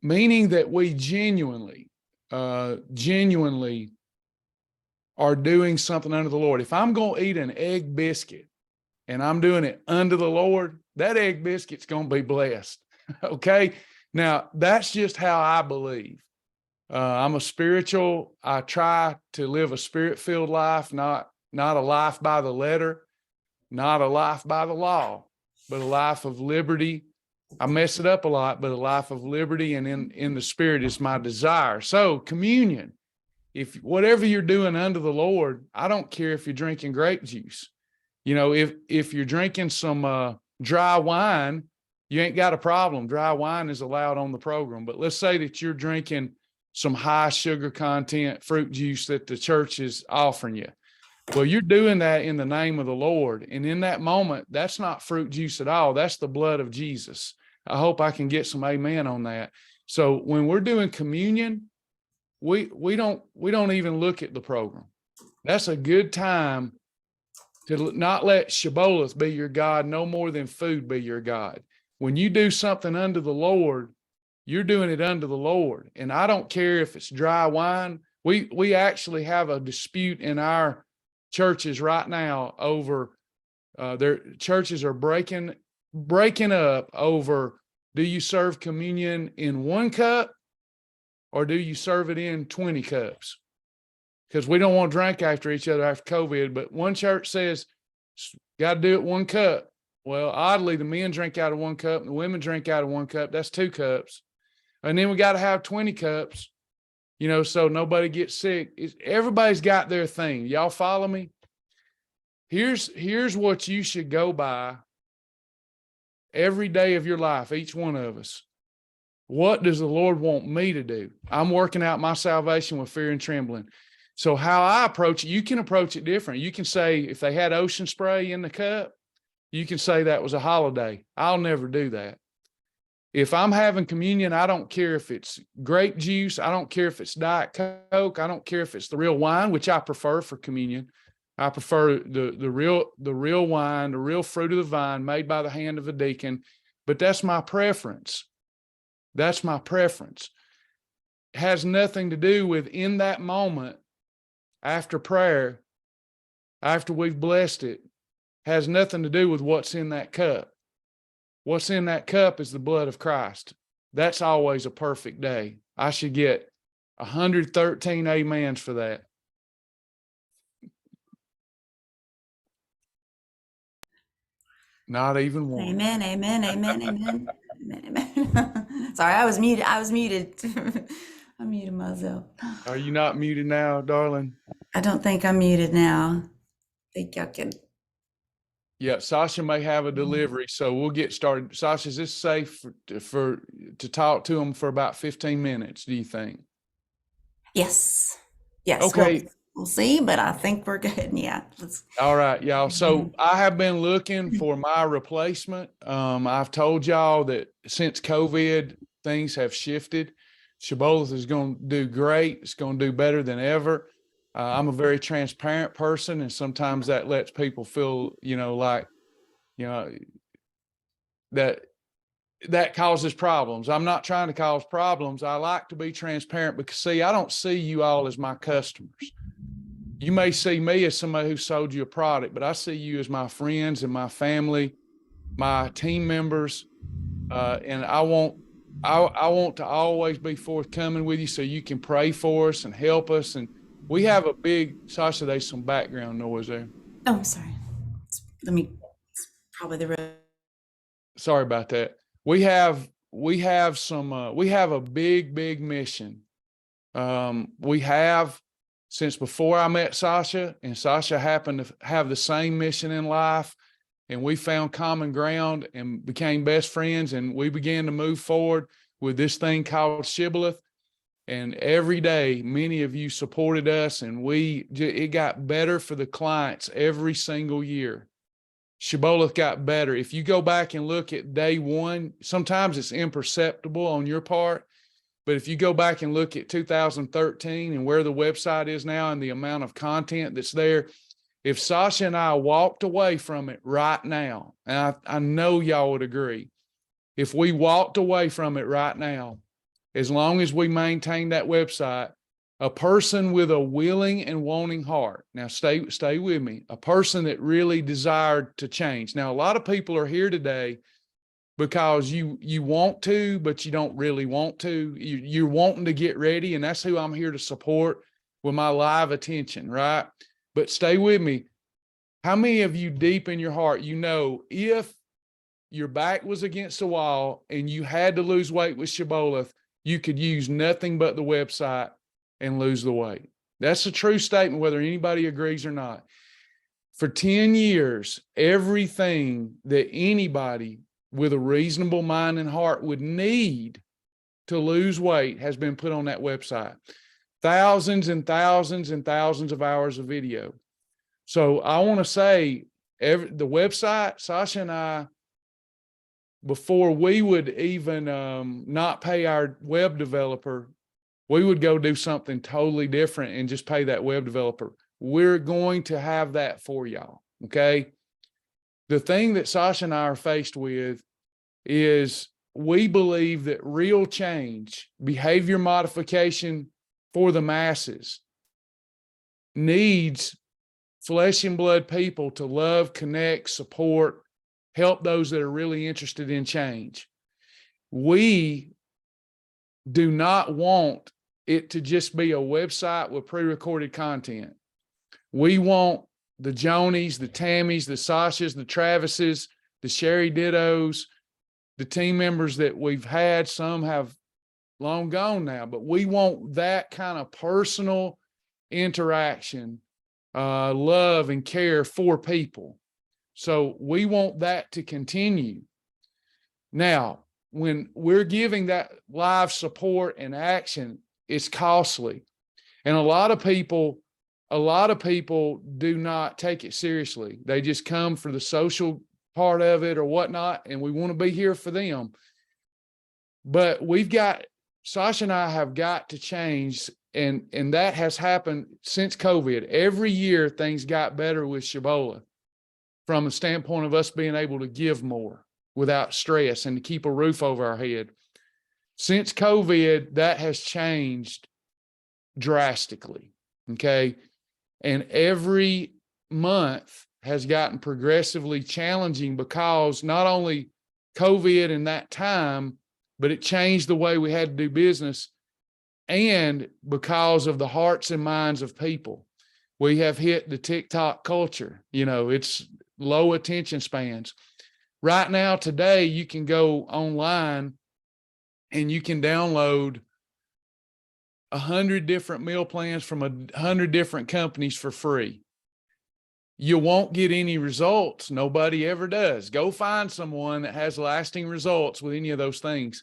meaning that we genuinely are doing something under the Lord. If I'm going to eat an egg biscuit and I'm doing it under the Lord, that egg biscuit's going to be blessed. Okay. Now that's just how I believe. I'm a spiritual. I try to live a spirit-filled life, not a life by the letter, not a life by the law, but a life of liberty. I mess it up a lot, but a life of liberty and in the spirit is my desire. So communion, if whatever you're doing under the Lord, I don't care if you're drinking grape juice. You know, if you're drinking some dry wine, you ain't got a problem. Dry wine is allowed on the program. But let's say that you're drinking some high sugar content fruit juice that the church is offering you. Well, you're doing that in the name of the Lord. And in that moment, that's not fruit juice at all. That's the blood of Jesus. I hope I can get some amen on that. So when we're doing communion, we don't even look at the program. That's a good time to not let Shibboleth be your God, no more than food be your God. When you do something under the Lord, you're doing it under the Lord. And I don't care if it's dry wine. We actually have a dispute in our churches right now over their churches are breaking up over, do you serve communion in 1 cup or do you serve it in 20 cups? Because we don't want to drink after each other after COVID, but one church says, got to do it 1 cup. Well, oddly, the men drink out of 1 cup and the women drink out of 1 cup. That's 2 cups. And then we got to have 20 cups, you know, so nobody gets sick. Everybody's got their thing. Y'all follow me? Here's what you should go by every day of your life, each one of us. What does the Lord want me to do? I'm working out my salvation with fear and trembling. So how I approach it, you can approach it different. You can say, if they had ocean spray in the cup, you can say that was a holiday. I'll never do that. If I'm having communion, I don't care if it's grape juice. I don't care if it's Diet Coke. I don't care if it's the real wine, which I prefer for communion. I prefer the real wine, the real fruit of the vine made by the hand of a deacon. But that's my preference. That's my preference. It has nothing to do with in that moment after prayer, after we've blessed it, has nothing to do with what's in that cup. What's in that cup is the blood of Christ. That's always a perfect day. I should get 113 amens for that. Not even one. Amen, amen, amen, amen, amen, amen. Sorry, I was muted. I muted myself. Are you not muted now, darling? I don't think I'm muted now. I think y'all can. Yeah, Sasha may have a delivery, so we'll get started. Sasha, is this safe to talk to him for about 15 minutes, do you think? Yes. Yes. Okay. We'll see, but I think we're good. Yeah. All right, y'all. So I have been looking for my replacement. I've told y'all that since COVID, things have shifted. Shibboleth is going to do great. It's going to do better than ever. I'm a very transparent person, and sometimes that lets people feel, like, that causes problems. I'm not trying to cause problems. I like to be transparent because, see, I don't see you all as my customers. You may see me as somebody who sold you a product, but I see you as my friends and my family, my team members, and I want to always be forthcoming with you so you can pray for us and help us. And we have a big, Sasha, there's some background noise there. Oh, I'm sorry. It's probably the. Sorry about that. We have a big mission. We have, since before I met Sasha, and Sasha happened to have the same mission in life, and we found common ground and became best friends, and we began to move forward with this thing called Shibboleth. And every day, many of you supported us, and it got better for the clients every single year. Shibboleth got better. If you go back and look at day one, sometimes it's imperceptible on your part, but if you go back and look at 2013 and where the website is now and the amount of content that's there, if Sasha and I walked away from it right now, and I know y'all would agree, if we walked away from it right now, as long as we maintain that website, a person with a willing and wanting heart. Now stay with me. A person that really desired to change. Now, a lot of people are here today because you want to, but you don't really want to. You're wanting to get ready, and that's who I'm here to support with my live attention, right? But stay with me. How many of you deep in your heart, you know, if your back was against the wall and you had to lose weight with Shibboleth, you could use nothing but the website and lose the weight? That's a true statement, whether anybody agrees or not. For 10 years, everything that anybody with a reasonable mind and heart would need to lose weight has been put on that website. Thousands and thousands and thousands of hours of video. So I want to say, the website, Sasha and I, before we would even not pay our web developer, we would go do something totally different and just pay that web developer. We're going to have that for y'all, okay? The thing that Sasha and I are faced with is we believe that real change, behavior modification for the masses, needs flesh and blood people to love, connect, support, help those that are really interested in change. We do not want it to just be a website with pre-recorded content. We want the Jonies, the Tammys, the Sashas, the Travises, the Sherry Dittos, the team members that we've had. Some have long gone now, but we want that kind of personal interaction, love and care for people. So we want that to continue. Now, when we're giving that live support and action, it's costly. And a lot of people do not take it seriously. They just come for the social part of it or whatnot, and we want to be here for them. But Sasha and I have got to change, and that has happened since COVID. Every year things got better with Shibboleth from a standpoint of us being able to give more without stress and to keep a roof over our head. Since COVID, that has changed drastically, okay? And every month has gotten progressively challenging because not only COVID in that time, but it changed the way we had to do business, and because of the hearts and minds of people. We have hit the TikTok culture. You know, it's low attention spans. Right now, today, you can go online and you can download 100 different meal plans from 100 different companies for free. You won't get any results. Nobody ever does. Go find someone that has lasting results with any of those things.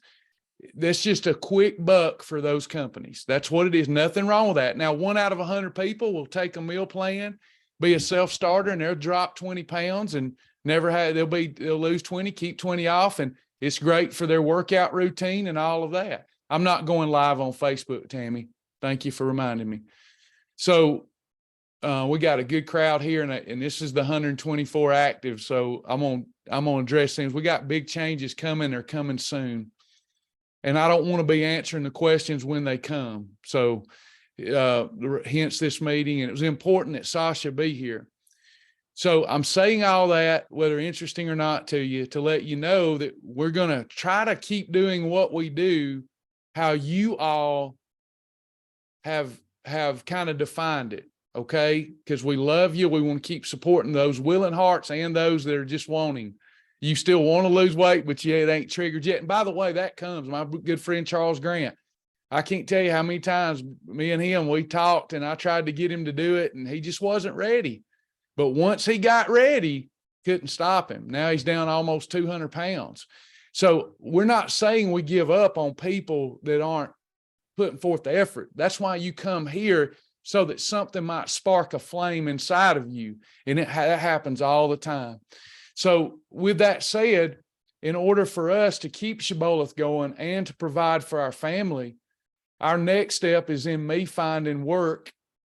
That's just a quick buck for those companies. That's what it is. Nothing wrong with that. Now, 1 out of 100 people will take a meal plan, be a self-starter, and they'll drop 20 pounds and they'll lose 20, keep 20 off. And it's great for their workout routine and all of that. I'm not going live on Facebook, Tammy. Thank you for reminding me. So we got a good crowd here, and this is the 124 active. So I'm gonna address things. We got big changes coming. They're coming soon. And I don't want to be answering the questions when they come. So hence this meeting. And it was important that Sasha be here. So I'm saying all that, whether interesting or not to you, to let you know that we're going to try to keep doing what we do, how you all have kind of defined it, okay? Because we love you. We want to keep supporting those willing hearts and those that are just wanting. You still want to lose weight, but it ain't triggered yet. And by the way, that comes, my good friend Charles Grant. I can't tell you how many times me and him, we talked and I tried to get him to do it and he just wasn't ready. But once he got ready, couldn't stop him. Now he's down almost 200 pounds. So we're not saying we give up on people that aren't putting forth the effort. That's why you come here, so that something might spark a flame inside of you. And that happens all the time. So with that said, in order for us to keep Shibboleth going and to provide for our family, our next step is in me finding work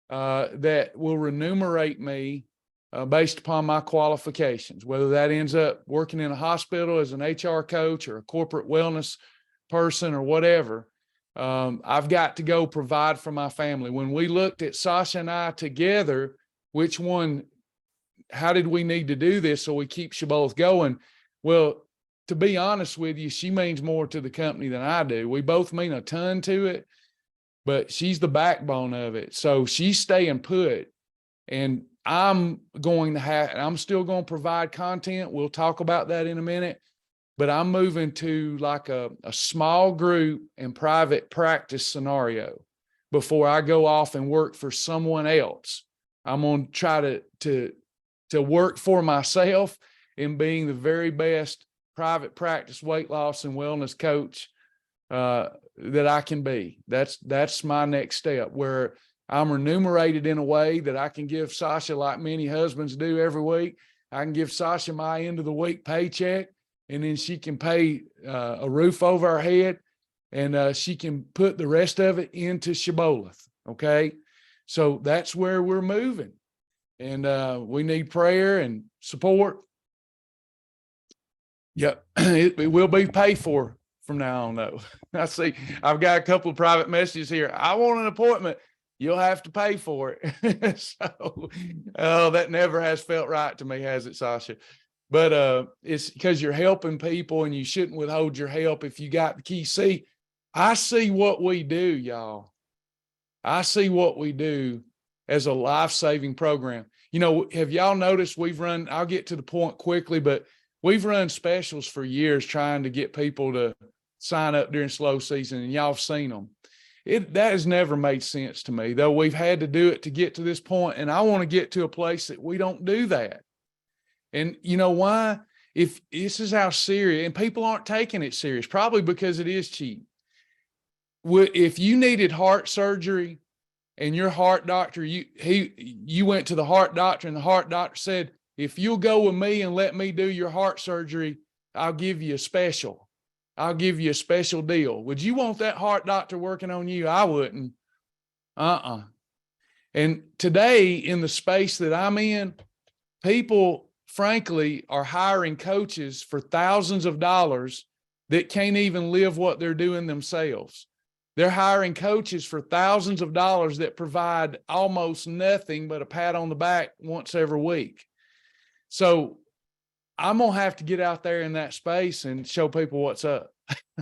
that will remunerate me based upon my qualifications, whether that ends up working in a hospital as an HR coach or a corporate wellness person or whatever. I've got to go provide for my family. When we looked at Sasha and I together, how did we need to do this so we keep Shibboleth going? Well, to be honest with you, she means more to the company than I do. We both mean a ton to it, but she's the backbone of it. So she's staying put, and I'm still going to provide content. We'll talk about that in a minute, but I'm moving to like a small group and private practice scenario before I go off and work for someone else. I'm going to try to work for myself in being the very best private practice weight loss and wellness coach that I can be. That's my next step, where I'm remunerated in a way that I can give Sasha, like many husbands do every week. I can give Sasha my end of the week paycheck, and then she can pay a roof over our head, and she can put the rest of it into Shibboleth. Okay. So that's where we're moving, and we need prayer and support. Yep. It will be paid for from now on, though. I see I've got a couple of private messages here. I want an appointment. You'll have to pay for it. So, that never has felt right to me, has it, Sasha? But it's because you're helping people, and you shouldn't withhold your help if you got the key. See, I see what we do, y'all. I see what we do as a life-saving program. You know, have y'all noticed I'll get to the point quickly, but we've run specials for years trying to get people to sign up during slow season, and y'all have seen them. That has never made sense to me, though we've had to do it to get to this point, and I want to get to a place that we don't do that. And you know why? If this is how serious, and people aren't taking it serious, probably because it is cheap. If you needed heart surgery and your heart doctor, you went to the heart doctor, and the heart doctor said, if you'll go with me and let me do your heart surgery, I'll give you a special. I'll give you a special deal. Would you want that heart doctor working on you? I wouldn't. And today, in the space that I'm in, people, frankly, are hiring coaches for thousands of dollars that can't even live what they're doing themselves. They're hiring coaches for thousands of dollars that provide almost nothing but a pat on the back once every week. So I'm going to have to get out there in that space and show people what's up.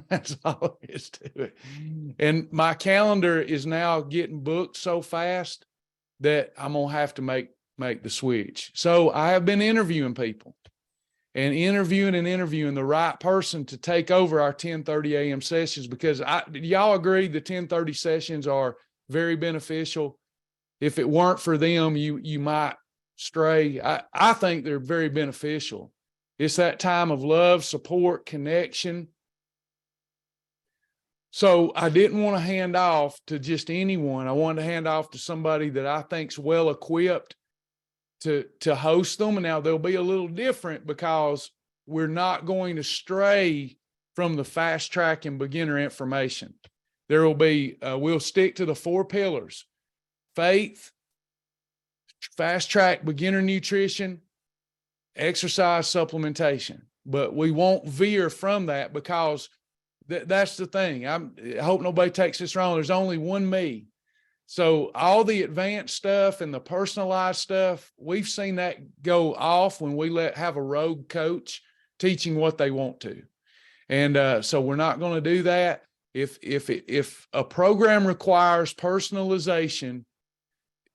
That's all there is to it. And my calendar is now getting booked so fast that I'm going to have to make the switch. So I have been interviewing people and interviewing the right person to take over our 10:30 a.m. sessions, because y'all agree the 10:30 sessions are very beneficial. If it weren't for them, you might stray. I think they're very beneficial. It's that time of love, support, connection. So I didn't want to hand off to just anyone. I wanted to hand off to somebody that I think's well equipped to host them. And now they'll be a little different because we're not going to stray from the fast track and beginner information. There will be, we'll stick to the 4 pillars: faith, fast track, beginner nutrition, exercise, supplementation. But we won't veer from that, because that's the thing. I hope nobody takes this wrong. There's only one me. So all the advanced stuff and the personalized stuff, we've seen that go off when we have a rogue coach teaching what they want to. And so we're not going to do that. If a program requires personalization,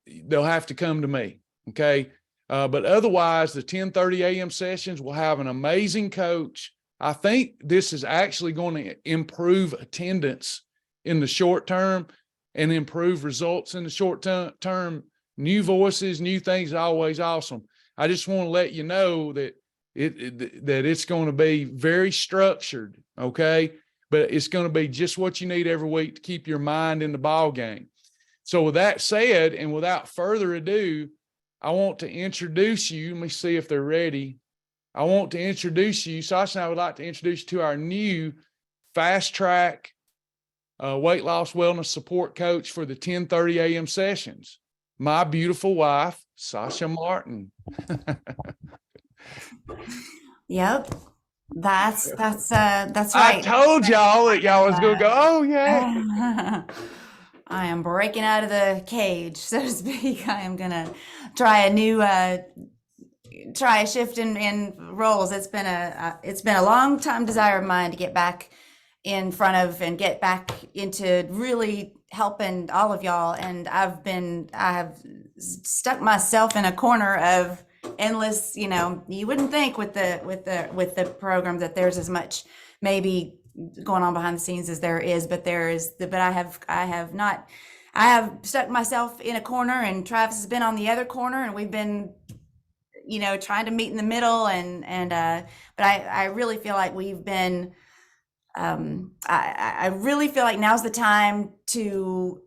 they'll have to come to me. Okay. But otherwise, the 10:30 a.m. sessions will have an amazing coach. I think this is actually going to improve attendance in the short term and improve results in the short term. New voices, new things, always awesome. I just want to let you know that that it's going to be very structured, okay? But it's going to be just what you need every week to keep your mind in the ball game. So with that said, and without further ado, I want to introduce you. Let me see if they're ready. I want to introduce you. Sasha and I would like to introduce you to our new fast track weight loss wellness support coach for the 10:30 a.m. sessions. My beautiful wife, Sasha Martin. Yep. That's I right. told y'all that y'all was gonna go, oh yeah. I am breaking out of the cage, so to speak. I am gonna try a new try a shift in roles. It's been a long time desire of mine to get back in front of and get back into really helping all of y'all. And I have stuck myself in a corner of endless, you wouldn't think with the program that there's as much maybe going on behind the scenes as there is, but I have not, I have stuck myself in a corner, and Travis has been on the other corner, and we've been, trying to meet in the middle. But I really feel like we've been, I really feel like now's the time to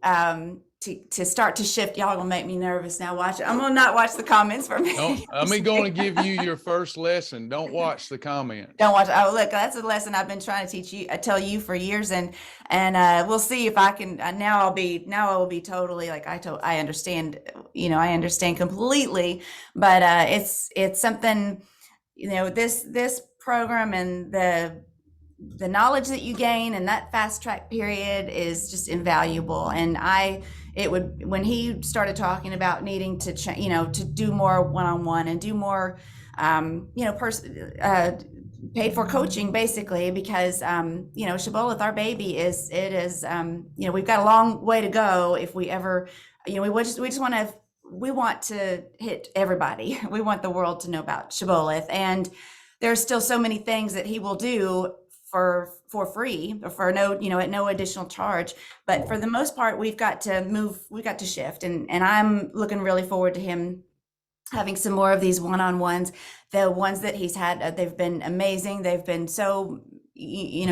start to shift. Y'all gonna make me nervous now. Watch it. I'm gonna not watch the comments for me. I'm going to give you your first lesson. Don't watch the comments. Don't watch. Oh, look, that's a lesson I've been trying to teach you. I tell you for years, and we'll see if I can. Now I will be totally like I understand. I understand completely. But it's something. This program and the knowledge that you gain in that fast track period is just invaluable. And when he started talking about needing to to do more one-on-one and do more paid for coaching, basically, because Shibboleth, our baby, we've got a long way to go if we ever, we want to hit everybody. We want the world to know about Shibboleth, and there's still so many things that he will do for free, or for no, at no additional charge. But for the most part, we've got to shift, and I'm looking really forward to him having some more of these one-on-ones. The ones that he's had, they've been amazing. They've been so,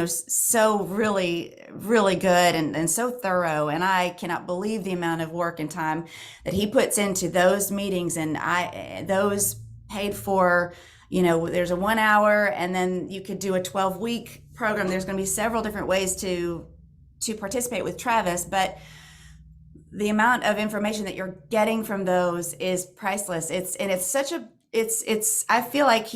so really, really good and so thorough. And I cannot believe the amount of work and time that he puts into those meetings, and those paid for. There's a 1 hour, and then you could do a 12-week program. There's going to be several different ways to participate with Travis, but the amount of information that you're getting from those is priceless. I feel like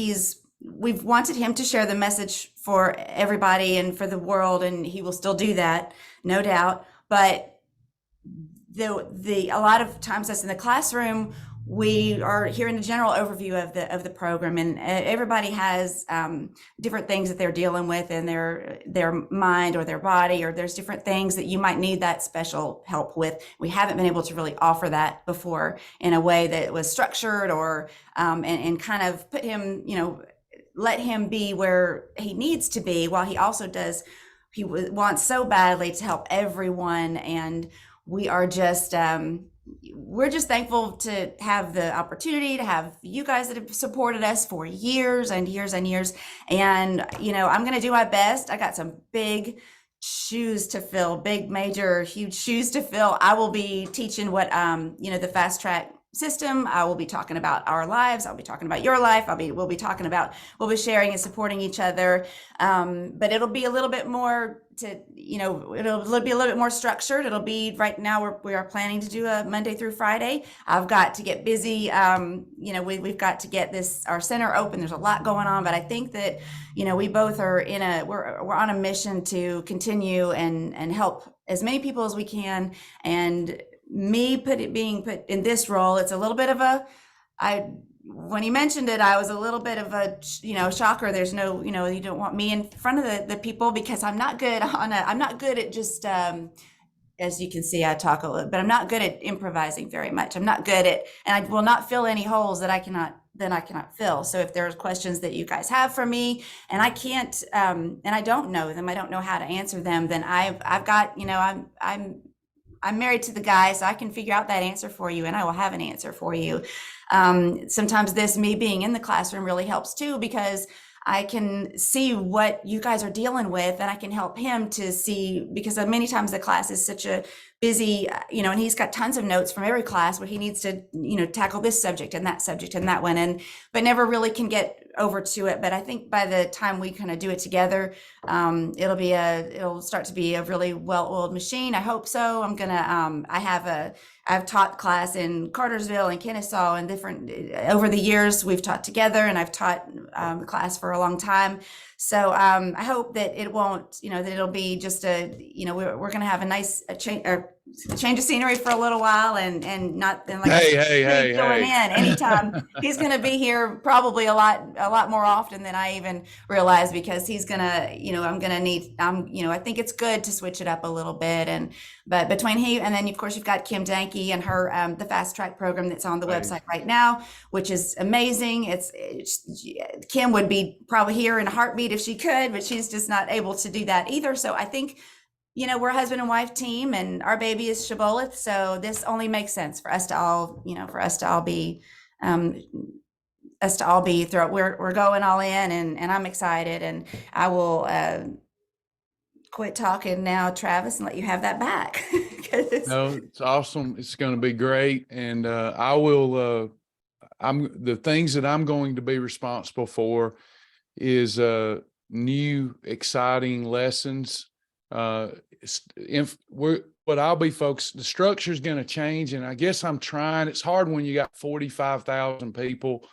we've wanted him to share the message for everybody and for the world, and he will still do that, no doubt. But a lot of times us in the classroom, we are hearing the general overview of the program, and everybody has different things that they're dealing with in their mind or their body, or there's different things that you might need that special help with. We haven't been able to really offer that before in a way that was structured, or and kind of put him, let him be where he needs to be, while he also he wants so badly to help everyone. And we are just we're just thankful to have the opportunity to have you guys that have supported us for years and years and years. And, I'm going to do my best. I got some big shoes to fill, big, major, huge shoes to fill. I will be teaching what, the fast track system. I will be talking about our lives. I'll be talking about your life. We'll be sharing and supporting each other. But it'll be a little bit more it'll be a little bit more structured. It'll be, right now we are planning to do a Monday through Friday. I've got to get busy. We've got to get our center open. There's a lot going on, but I think that, we both are we're on a mission to continue and help as many people as we can. And me being put in this role, it's a little bit of when he mentioned it, I was a little bit of a, shocker. There's no, you don't want me in front of the people, because I'm not good at just, as you can see, I talk a little, but I'm not good at improvising very much. I'm not good at, and I will not fill any holes that I cannot fill. So if there's questions that you guys have for me and I can't, and I don't know them, I don't know how to answer them, then I've got, I'm married to the guy, so I can figure out that answer for you, and I will have an answer for you. Sometimes me being in the classroom really helps too, because I can see what you guys are dealing with, and I can help him to see, because many times the class is such a busy, and he's got tons of notes from every class where he needs to, tackle this subject and that one, but never really can get over to it. But I think by the time we kind of do it together, it'll start to be a really well-oiled machine. I hope so. I've taught class in Cartersville and Kennesaw and different, over the years we've taught together, and I've taught class for a long time. So I hope that it won't, that it'll be just we're going to have a nice change of scenery for a little while, and not and like hey, filling in anytime. He's going to be here probably a lot more often than I even realized, because he's going to, I think it's good to switch it up a little bit. But between he and then of course you've got Kim Danke and her the fast track program that's on the website right now, which is amazing. It's Kim would be probably here in a heartbeat if she could, but she's just not able to do that either. So I think, we're a husband and wife team, and our baby is Shibboleth. So this only makes sense for us to all, be through. We're going all in, and I'm excited, and I will quit talking now, Travis, and let you have that back. No, it's awesome. It's going to be great. And I will, the things that I'm going to be responsible for is new, exciting lessons. What I'll be focused, the structure is going to change. And I guess I'm trying, it's hard when you got 45,000 people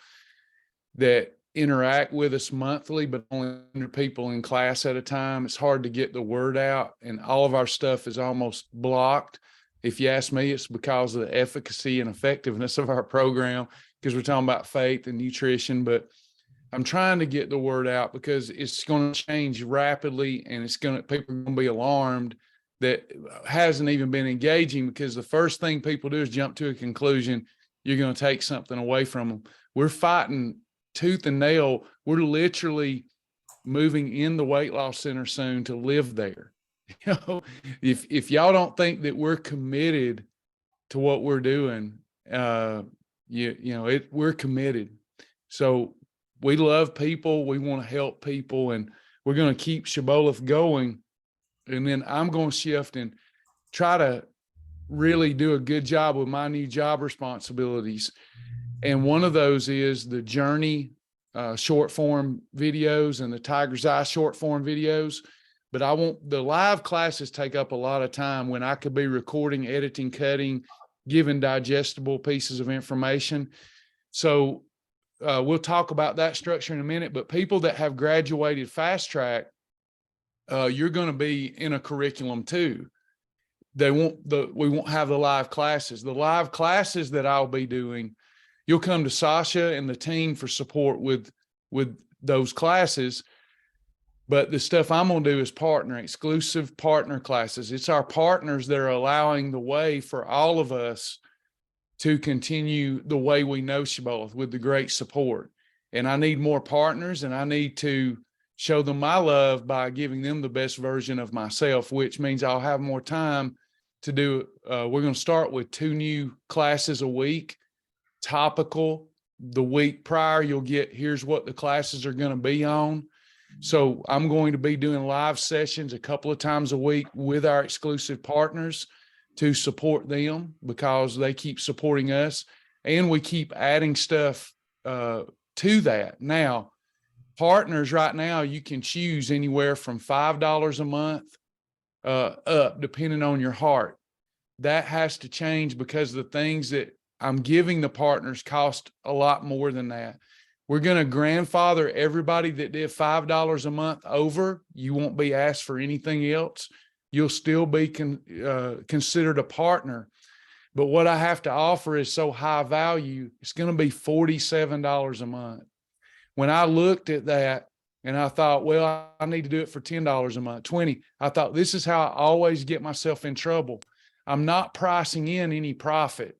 that interact with us monthly, but only 100 people in class at a time. It's hard to get the word out, and all of our stuff is almost blocked. If you ask me, it's because of the efficacy and effectiveness of our program, because we're talking about faith and nutrition. But I'm trying to get the word out because it's going to change rapidly, and people are going to be alarmed that hasn't even been engaging, because the first thing people do is jump to a conclusion. You're going to take something away from them. We're fighting tooth and nail. We're literally moving in the weight loss center soon to live there. If y'all don't think that we're committed to what we're doing, we're committed. So we love people. We want to help people, and we're going to keep Shibboleth going. And then I'm going to shift and try to really do a good job with my new job responsibilities. And one of those is the Journey short form videos and the Tiger's Eye short form videos. But the live classes take up a lot of time when I could be recording, editing, cutting, giving digestible pieces of information. So we'll talk about that structure in a minute. But people that have graduated fast track, you're going to be in a curriculum too. We won't have the live classes. The live classes that I'll be doing, you'll come to Sasha and the team for support with those classes. But the stuff I'm going to do is exclusive partner classes. It's our partners that are allowing the way for all of us to continue the way we know Shibboleth, with the great support. And I need more partners, and I need to show them my love by giving them the best version of myself, which means I'll have more time to do. We're going to start with 2 new classes a week. Topical. The week prior, you'll get, here's what the classes are going to be on. So I'm going to be doing live sessions a couple of times a week with our exclusive partners to support them, because they keep supporting us, and we keep adding stuff to that. Now, partners right now, you can choose anywhere from $5 a month up, depending on your heart. That has to change, because the things that I'm giving the partners cost a lot more than that. We're going to grandfather everybody that did $5 a month over. You won't be asked for anything else. You'll still be considered a partner. But what I have to offer is so high value, it's going to be $47 a month. When I looked at that and I thought, well, I need to do it for $10 a month, $20. I thought, this is how I always get myself in trouble. I'm not pricing in any profit.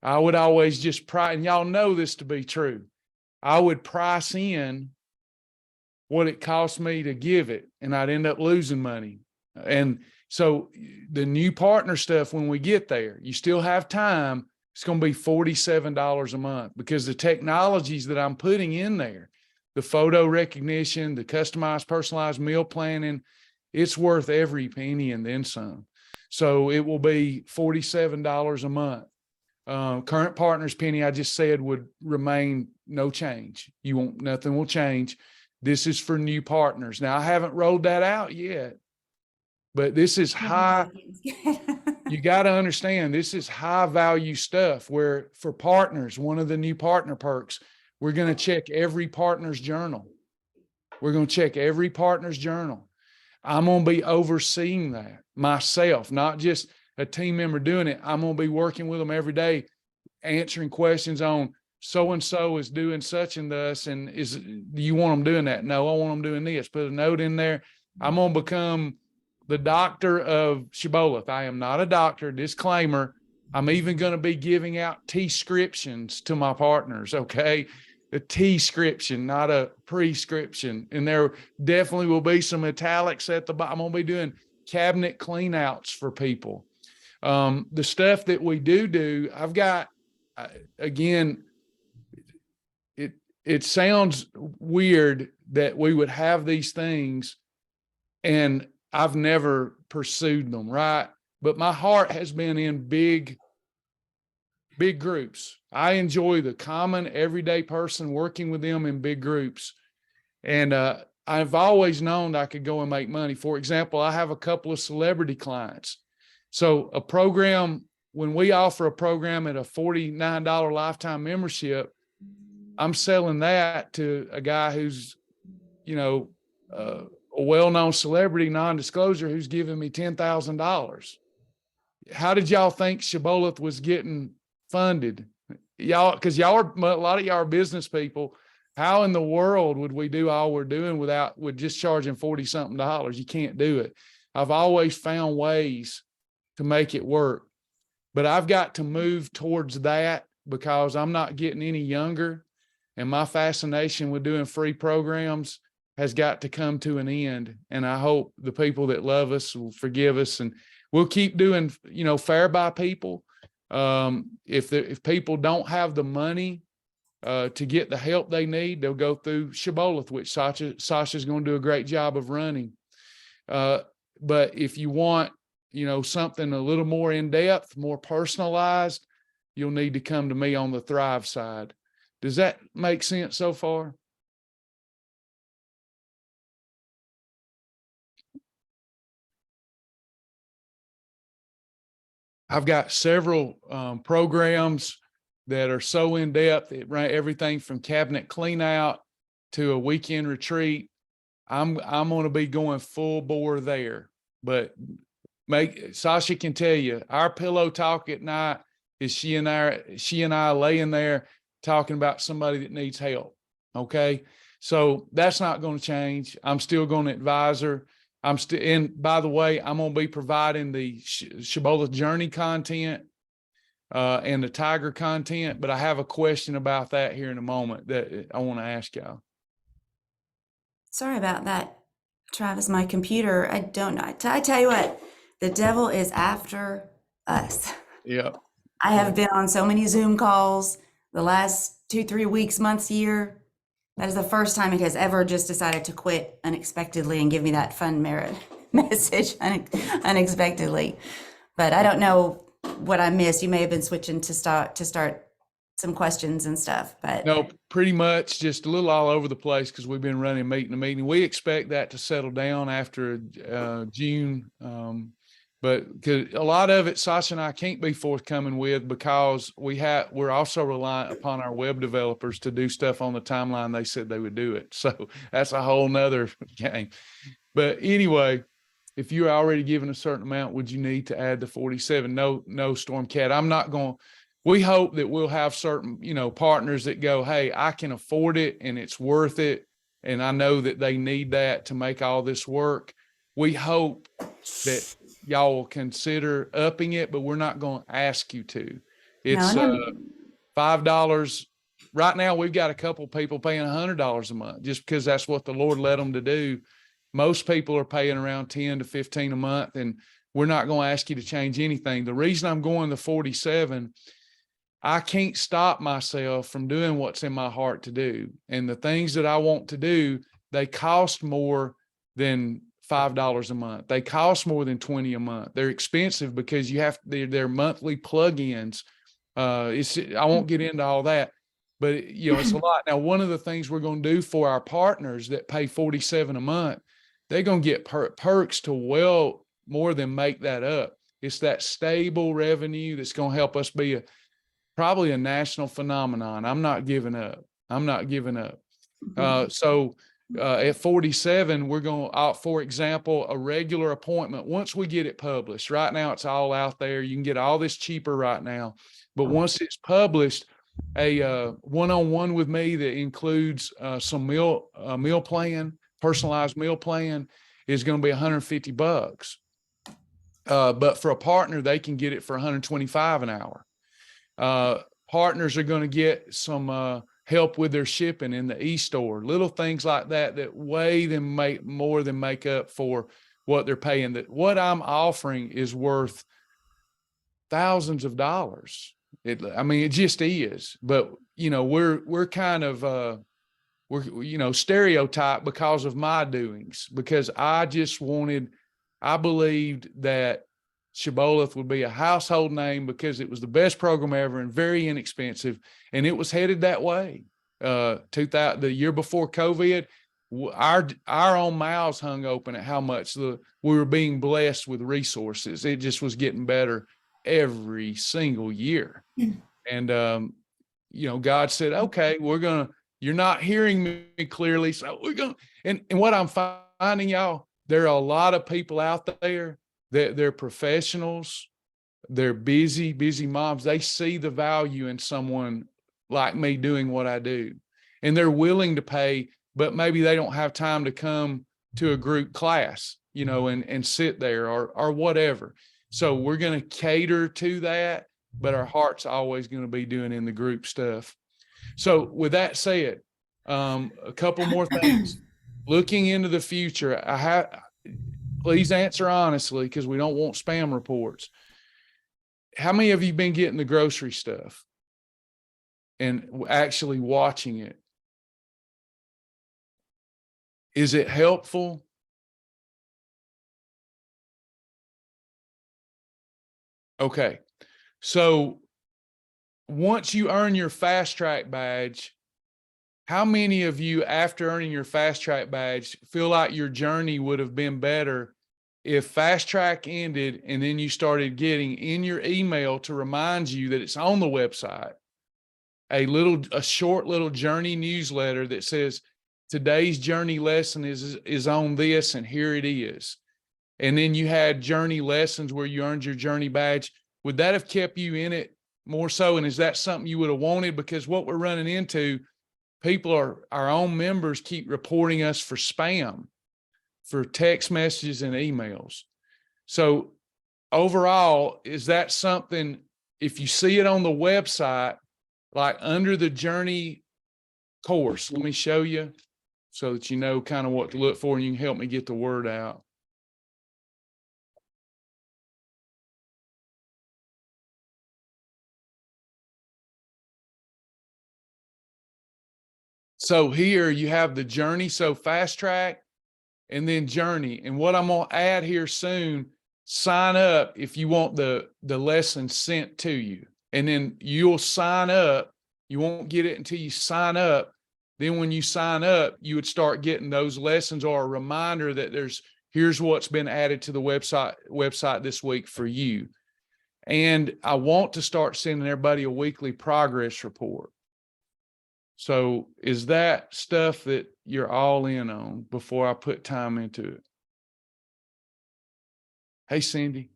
I would always just price, and y'all know this to be true. I would price in what it cost me to give it, and I'd end up losing money. And so the new partner stuff, when we get there, you still have time. It's going to be $47 a month, because the technologies that I'm putting in there, the photo recognition, the customized, personalized meal planning, it's worth every penny and then some. So it will be $47 a month. Current partners, Penny, I just said, would remain no change. Nothing will change. This is for new partners. Now I haven't rolled that out yet, but this is high. You got to understand, this is high value stuff where for partners, one of the new partner perks, we're going to check every partner's journal. We're going to check every partner's journal. I'm going to be overseeing that myself, not just a team member doing it. I'm going to be working with them every day, answering questions on so-and-so is doing such and thus. And do you want them doing that? No, I want them doing this. Put a note in there. I'm going to become the doctor of Shibboleth. I am not a doctor, disclaimer. I'm even going to be giving out T-scriptions to my partners. Okay. A T-scription, not a prescription. And there definitely will be some italics at the bottom. I'm going to be doing cabinet clean outs for people. The stuff that we do, I've got, again, it sounds weird that we would have these things and I've never pursued them, right? But my heart has been in big groups. I enjoy the common everyday person, working with them in big groups. And I've always known I could go and make money. For example, I have a couple of celebrity clients. So a program, when we offer a program at a $49 lifetime membership, I'm selling that to a guy who's, a well-known celebrity, non-disclosure, who's giving me $10,000. How did y'all think Shibboleth was getting funded? Y'all, because a lot of y'all are business people. How in the world would we do all we're doing with just charging $40-something? You can't do it. I've always found ways to make it work, but I've got to move towards that because I'm not getting any younger, and my fascination with doing free programs has got to come to an end. And I hope the people that love us will forgive us, and we'll keep doing, fair by people. If people don't have the money to get the help they need, they'll go through Shibboleth, which Sasha's going to do a great job of running. But if you want, something a little more in depth, more personalized, you'll need to come to me on the Thrive side. Does that make sense so far? I've got several programs that are so in depth. It ran everything from cabinet clean out to a weekend retreat. I'm going to be going full bore there, but Sasha can tell you, our pillow talk at night is she and I laying there talking about somebody that needs help. Okay. So that's not going to change. I'm still going to advise her. And by the way, I'm going to be providing the Shibboleth journey content and the Tiger content, but I have a question about that here in a moment that I want to ask y'all. Sorry about that, Travis. My computer, I don't know. I tell you what, the devil is after us. Yeah. I have been on so many Zoom calls the last 2-3 weeks, months, year. That is the first time it has ever just decided to quit unexpectedly and give me that fun merit message unexpectedly. But I don't know what I missed. You may have been switching to start some questions and stuff, but no, pretty much just a little all over the place because we've been running meeting to meeting. We expect that to settle down after June. But cause a lot of it, Sasha and I can't be forthcoming with because we're also reliant upon our web developers to do stuff on the timeline they said they would do it. So that's a whole nother game. But anyway, if you're already given a certain amount, would you need to add the 47? No, Stormcat. I'm not going. We hope that we'll have certain, partners that go, hey, I can afford it and it's worth it. And I know that they need that to make all this work. We hope that y'all will consider upping it, but we're not going to ask you to. It's $5. Right now, we've got a couple people paying $100 a month just because that's what the Lord led them to do. Most people are paying around 10 to 15 a month, and we're not going to ask you to change anything. The reason I'm going to 47, I can't stop myself from doing what's in my heart to do. And the things that I want to do, they cost more than $5 a month. They cost more than 20 a month. They're expensive because they're monthly plugins. I won't get into all that, but it's a lot. Now, one of the things we're going to do for our partners that pay $47 a month, they're going to get perks to well more than make that up. It's that stable revenue that's going to help us be probably a national phenomenon. I'm not giving up. So at 47, we're going to, for example, a regular appointment. Once we get it published, right now it's all out there. You can get all this cheaper right now. But once it's published, a one-on-one with me that includes some meal plan, personalized meal plan, is going to be $150. But for a partner, they can get it for $125 an hour. Partners are going to get some help with their shipping in the e-store, little things like that more than make up for what they're paying. That what I'm offering is worth thousands of dollars. It just is. But we're kind of stereotyped because of my doings, because I believed that Shibboleth would be a household name because it was the best program ever and very inexpensive. And it was headed that way. The year before COVID, our own mouths hung open at how much we were being blessed with resources. It just was getting better every single year. And, God said, okay, you're not hearing me clearly. So we're going to, and what I'm finding, y'all, there are a lot of people out there that they're professionals. They're busy moms. They see the value in someone like me doing what I do, and they're willing to pay, but maybe they don't have time to come to a group class, and sit there or whatever. So we're going to cater to that, but our heart's always going to be doing in the group stuff. So with that said, a couple more things. Looking into the future, please answer honestly, because we don't want spam reports. How many of you been getting the grocery stuff and actually watching it? Is it helpful? Okay. So once you earn your fast track badge, how many of you, after earning your fast track badge, feel like your journey would have been better if fast track ended and then you started getting in your email to remind you that it's on the website, a short little journey newsletter that says today's journey lesson is on this, and here it is. And then you had journey lessons where you earned your journey badge. Would that have kept you in it more so? And is that something you would have wanted? Because what we're running into, our own members keep reporting us for spam, for text messages and emails. So overall, is that something, if you see it on the website, like under the journey course, let me show you so that you know kind of what to look for and you can help me get the word out. So here you have the journey. So fast track and then journey. And what I'm going to add here soon, sign up if you want the lesson sent to you. And then you'll sign up. You won't get it until you sign up. Then when you sign up, you would start getting those lessons or a reminder that here's what's been added to the website this week for you. And I want to start sending everybody a weekly progress report. So is that stuff that you're all in on before I put time into it? Hey, Cindy.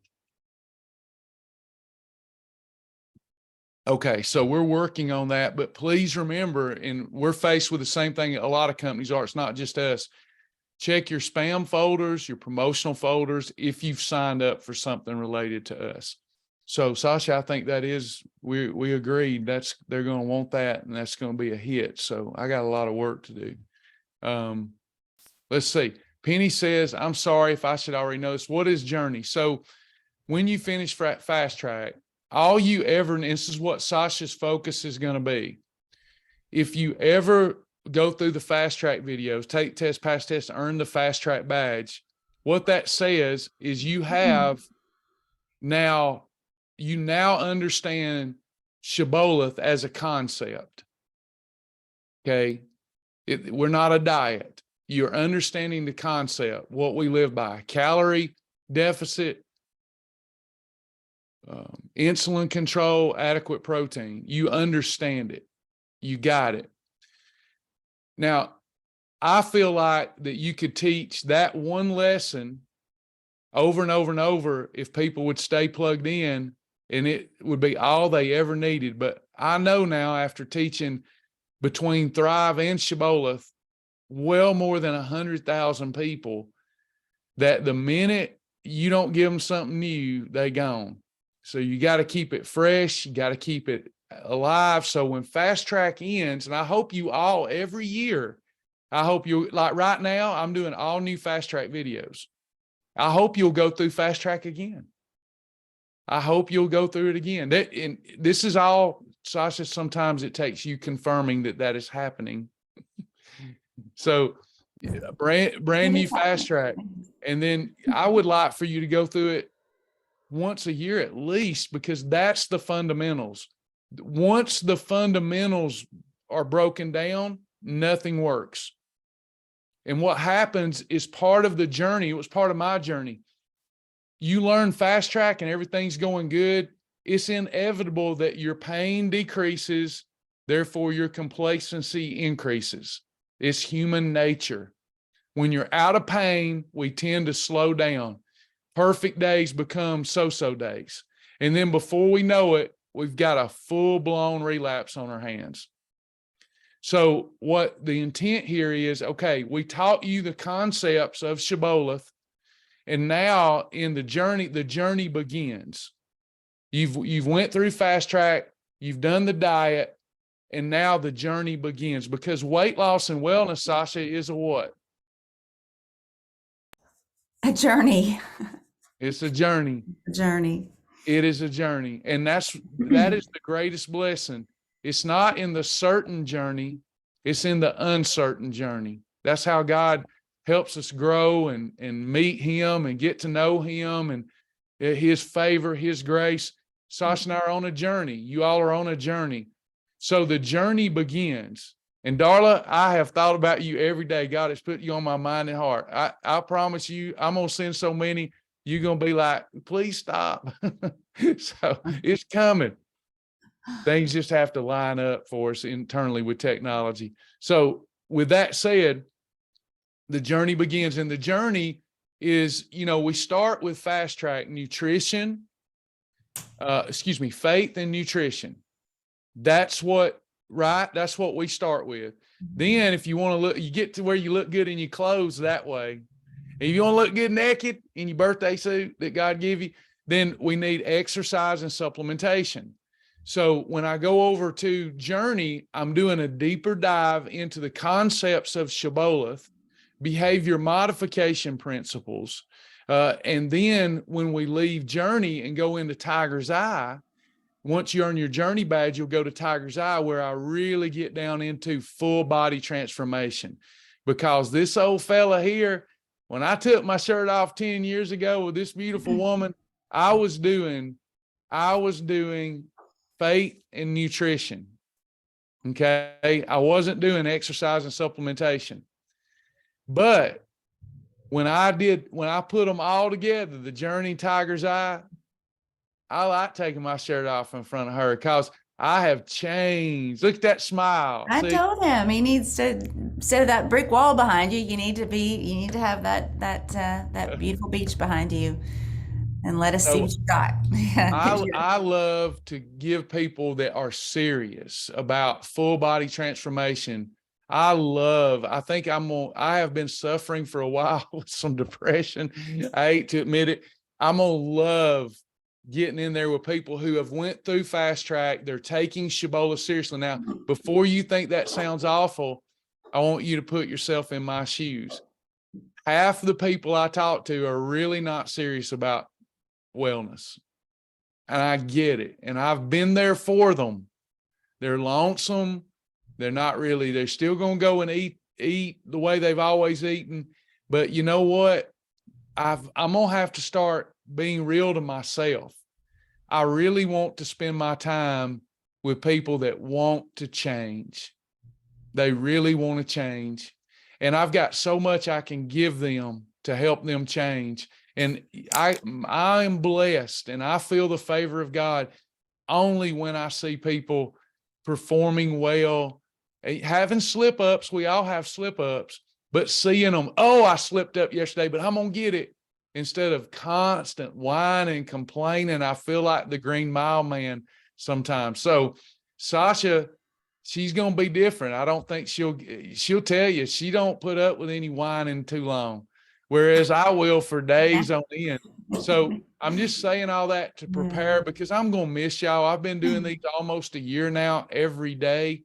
Okay, so we're working on that, but please remember, and we're faced with the same thing a lot of companies are, it's not just us. Check your spam folders, your promotional folders, if you've signed up for something related to us. So Sasha, I think we agreed they're going to want that, and that's going to be a hit. So I got a lot of work to do. Let's see. Penny says, I'm sorry if I should already know this. What is journey? So when you finish fast track, and this is what Sasha's focus is going to be. If you ever go through the fast track videos, take test, pass test, earn the fast track badge, What that says is you now understand Shibboleth as a concept. Okay. We're not a diet. You're understanding the concept, what we live by: calorie deficit, insulin control, adequate protein. You understand it. You got it. Now, I feel like that you could teach that one lesson over and over and over if people would stay plugged in, and it would be all they ever needed. But I know now, after teaching between Thrive and Shibboleth well more than 100,000 people, that the minute you don't give them something new, they gone. So you got to keep it fresh. You got to keep it alive. So when Fast Track ends, and I hope you all every year, I hope you, like right now, I'm doing all new Fast Track videos. I hope you'll go through Fast Track again. I hope you'll go through it again. And this is all, Sasha, sometimes it takes you confirming that is happening. So brand new Fast Track. And then I would like for you to go through it once a year at least, because that's the fundamentals. Once the fundamentals are broken down, nothing works. And what happens is part of the journey. It was part of my journey. You learn Fast Track and everything's going good. It's inevitable that your pain decreases, therefore your complacency increases. It's human nature. When you're out of pain, we tend to slow down. Perfect days become so-so days. And then before we know it, we've got a full-blown relapse on our hands. So what the intent here is, okay, we taught you the concepts of Shibboleth, and now in the journey begins. You've went through Fast Track, you've done the diet, and now the journey begins, because weight loss and wellness, Sasha, is a what? A journey. It's a journey. A journey. It is a journey. And that is the greatest blessing. It's not in the certain journey, it's in the uncertain journey. That's how God helps us grow and meet him and get to know him and his favor, his grace. Sasha and I are on a journey. You all are on a journey. So the journey begins. And Darla, I have thought about you every day. God has put you on my mind and heart. I promise you, I'm going to send so many, you're going to be like, please stop. So it's coming. Things just have to line up for us internally with technology. So with that said, the journey begins, and the journey is, we start with Fast Track nutrition, faith and nutrition. That's what we start with. Then if you want to look, you get to where you look good in your clothes that way. If you want to look good naked in your birthday suit that God gave you, then we need exercise and supplementation. So when I go over to journey, I'm doing a deeper dive into the concepts of Shibboleth, behavior modification principles. And then when we leave journey and go into Tiger's Eye, once you earn your journey badge, you'll go to Tiger's Eye, where I really get down into full body transformation. Because this old fella here, when I took my shirt off 10 years ago with this beautiful woman, I was doing faith and nutrition. Okay. I wasn't doing exercise and supplementation. But when I put them all together, the journey, Tiger's Eye, I like taking my shirt off in front of her because I have changed. Look at that smile. I told him he needs to, instead of that brick wall behind you, you need to have that beautiful beach behind you, and let us see what you got. I love to give people that are serious about full body transformation. I have been suffering for a while with some depression. I hate to admit it. I'm gonna love getting in there with people who have went through Fast Track. They're taking Shibboleth seriously. Now, before you think that sounds awful, I want you to put yourself in my shoes. Half the people I talk to are really not serious about wellness. And I get it. And I've been there for them. They're lonesome. They're still going to go and eat the way they've always eaten. But you know what? I'm gonna have to start being real to myself. I really want to spend my time with people that want to change. They really want to change. And I've got so much I can give them to help them change. And I am blessed, and I feel the favor of God only when I see people performing well, having slip ups. We all have slip ups, but seeing them, oh, I slipped up yesterday, but I'm going to get it, instead of constant whining and complaining. I feel like the Green Mile man sometimes. So Sasha, she's going to be different. I don't think she'll tell you she don't put up with any whining too long, whereas I will for days on end. So I'm just saying all that to prepare, because I'm going to miss y'all. I've been doing these almost a year now, every day.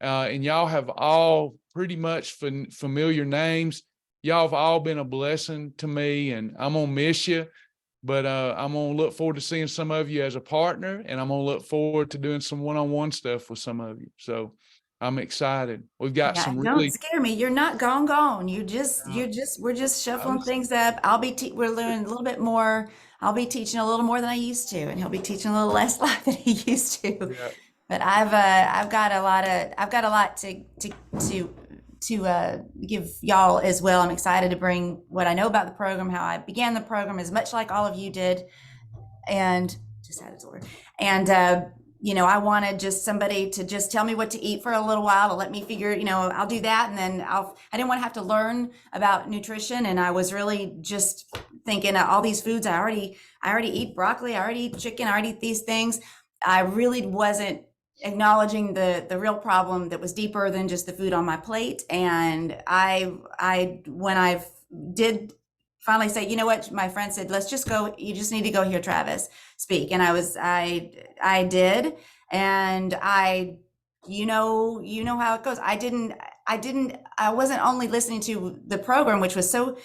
And y'all have all pretty much familiar names. Y'all have all been a blessing to me, and I'm going to miss you. But I'm going to look forward to seeing some of you as a partner, and I'm going to look forward to doing some one-on-one stuff with some of you. So I'm excited. We've got Yeah, some don't really, scare me. You're not gone. We're just shuffling things up. We're learning a little bit more. I'll be teaching a little more than I used to, and he'll be teaching a little less live than he used to. yeah, But I've got a lot to give y'all as well. I'm excited to bring what I know about the program, how I began the program, as much like all of you did, and just added to and I wanted just somebody to just tell me what to eat for a little while, to let me figure, I'll do that, and then I didn't want to have to learn about nutrition, and I was really just thinking all these foods I already eat broccoli, I already eat chicken, I already eat these things. I really wasn't acknowledging the real problem that was deeper than just the food on my plate. And when I did finally say, you know what, my friend said, let's just go, you just need to go hear Travis speak. And I did. And you know how it goes. I wasn't only listening to the program, which was so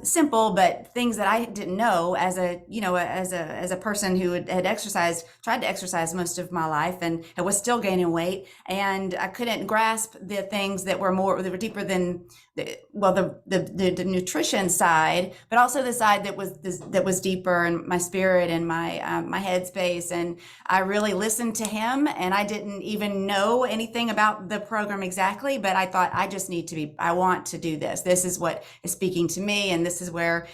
simple, but things that I didn't know as a person who had tried to exercise most of my life, and I was still gaining weight, and I couldn't grasp the things that were deeper than the nutrition side, but also the side that was deeper in my spirit and my headspace. And I really listened to him, and I didn't even know anything about the program exactly, but I thought, I want to do this. This is what is speaking to me, and this is where.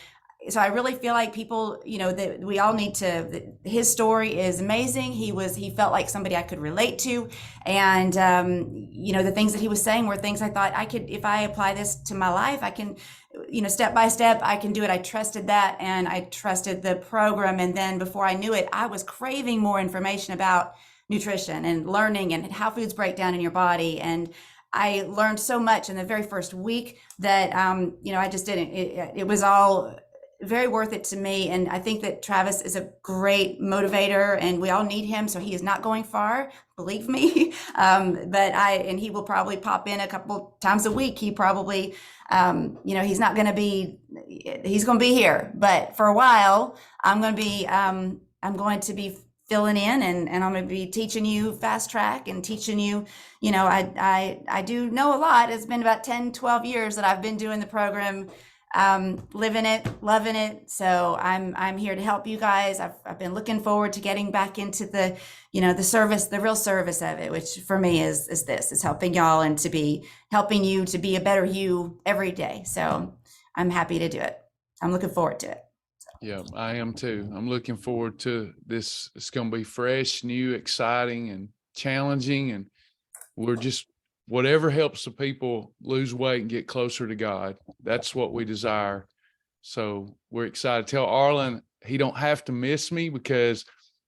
So I really feel like people, that we all need to. His story is amazing. He felt like somebody I could relate to, and the things that he was saying were things I thought I could, if I apply this to my life, I can, step by step, I can do it. I trusted that, and I trusted the program, and then before I knew it, I was craving more information about nutrition and learning and how foods break down in your body. And I learned so much in the very first week that I just didn't. It was all very worth it to me. And I think that Travis is a great motivator, and we all need him. So he is not going far, believe me. And he will probably pop in a couple times a week. He probably, he's not going to be, he's going to be here, but for a while, I'm going to be filling in, and I'm going to be teaching you fast track and teaching you, I do know a lot. It's been about 10, 12 years that I've been doing the program, living it, loving it. So I'm here to help you guys. I've been looking forward to getting back into the service, the real service of it, which for me is helping y'all and helping you to be a better you every day. So I'm happy to do it. I'm looking forward to it. Yeah, I am too. I'm looking forward to this. It's going to be fresh, new, exciting, and challenging. And we're just, whatever helps the people lose weight and get closer to God. That's what we desire. So we're excited. Tell Arlen he don't have to miss me, because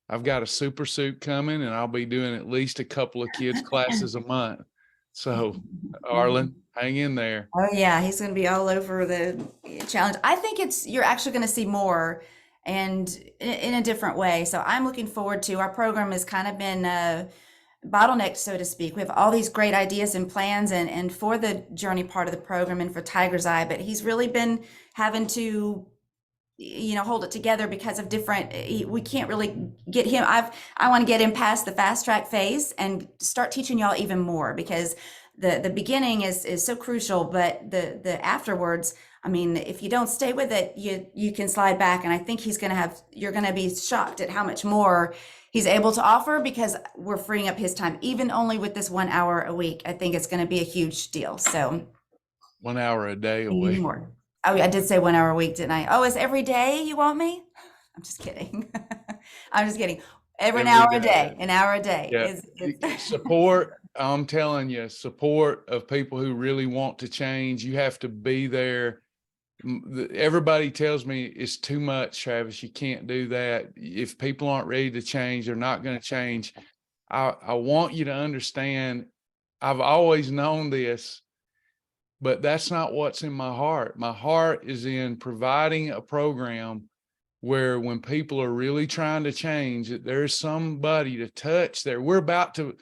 I've got a super suit coming, and I'll be doing at least a couple of kids classes a month. So Arlen, hang in there. Oh yeah, he's going to be all over the challenge. I think you're actually going to see more, and in a different way. So I'm looking forward to. Our program has kind of been bottlenecked, so to speak. We have all these great ideas and plans, and for the journey part of the program and for Tiger's Eye, but he's really been having to hold it together because of we can't really get him. I want to get him past the fast track phase and start teaching y'all even more, because the beginning is so crucial, but the afterwards, I mean, if you don't stay with it, you can slide back. And I think you're going to be shocked at how much more he's able to offer because we're freeing up his time, even only with this 1 hour a week. I think it's going to be a huge deal. So 1 hour a day a we need week. more. Oh, I did say 1 hour a week, didn't I? Oh, it's every day you want me? I'm just kidding. I'm just kidding. Every hour a day, an hour a day. Yeah. Support. I'm telling you, support of people who really want to change. You have to be there. Everybody tells me it's too much, Travis. You can't do that. If people aren't ready to change, they're not going to change. I want you to understand, I've always known this, but that's not what's in my heart. My heart is in providing a program where when people are really trying to change, that there's somebody to touch there. We're about to,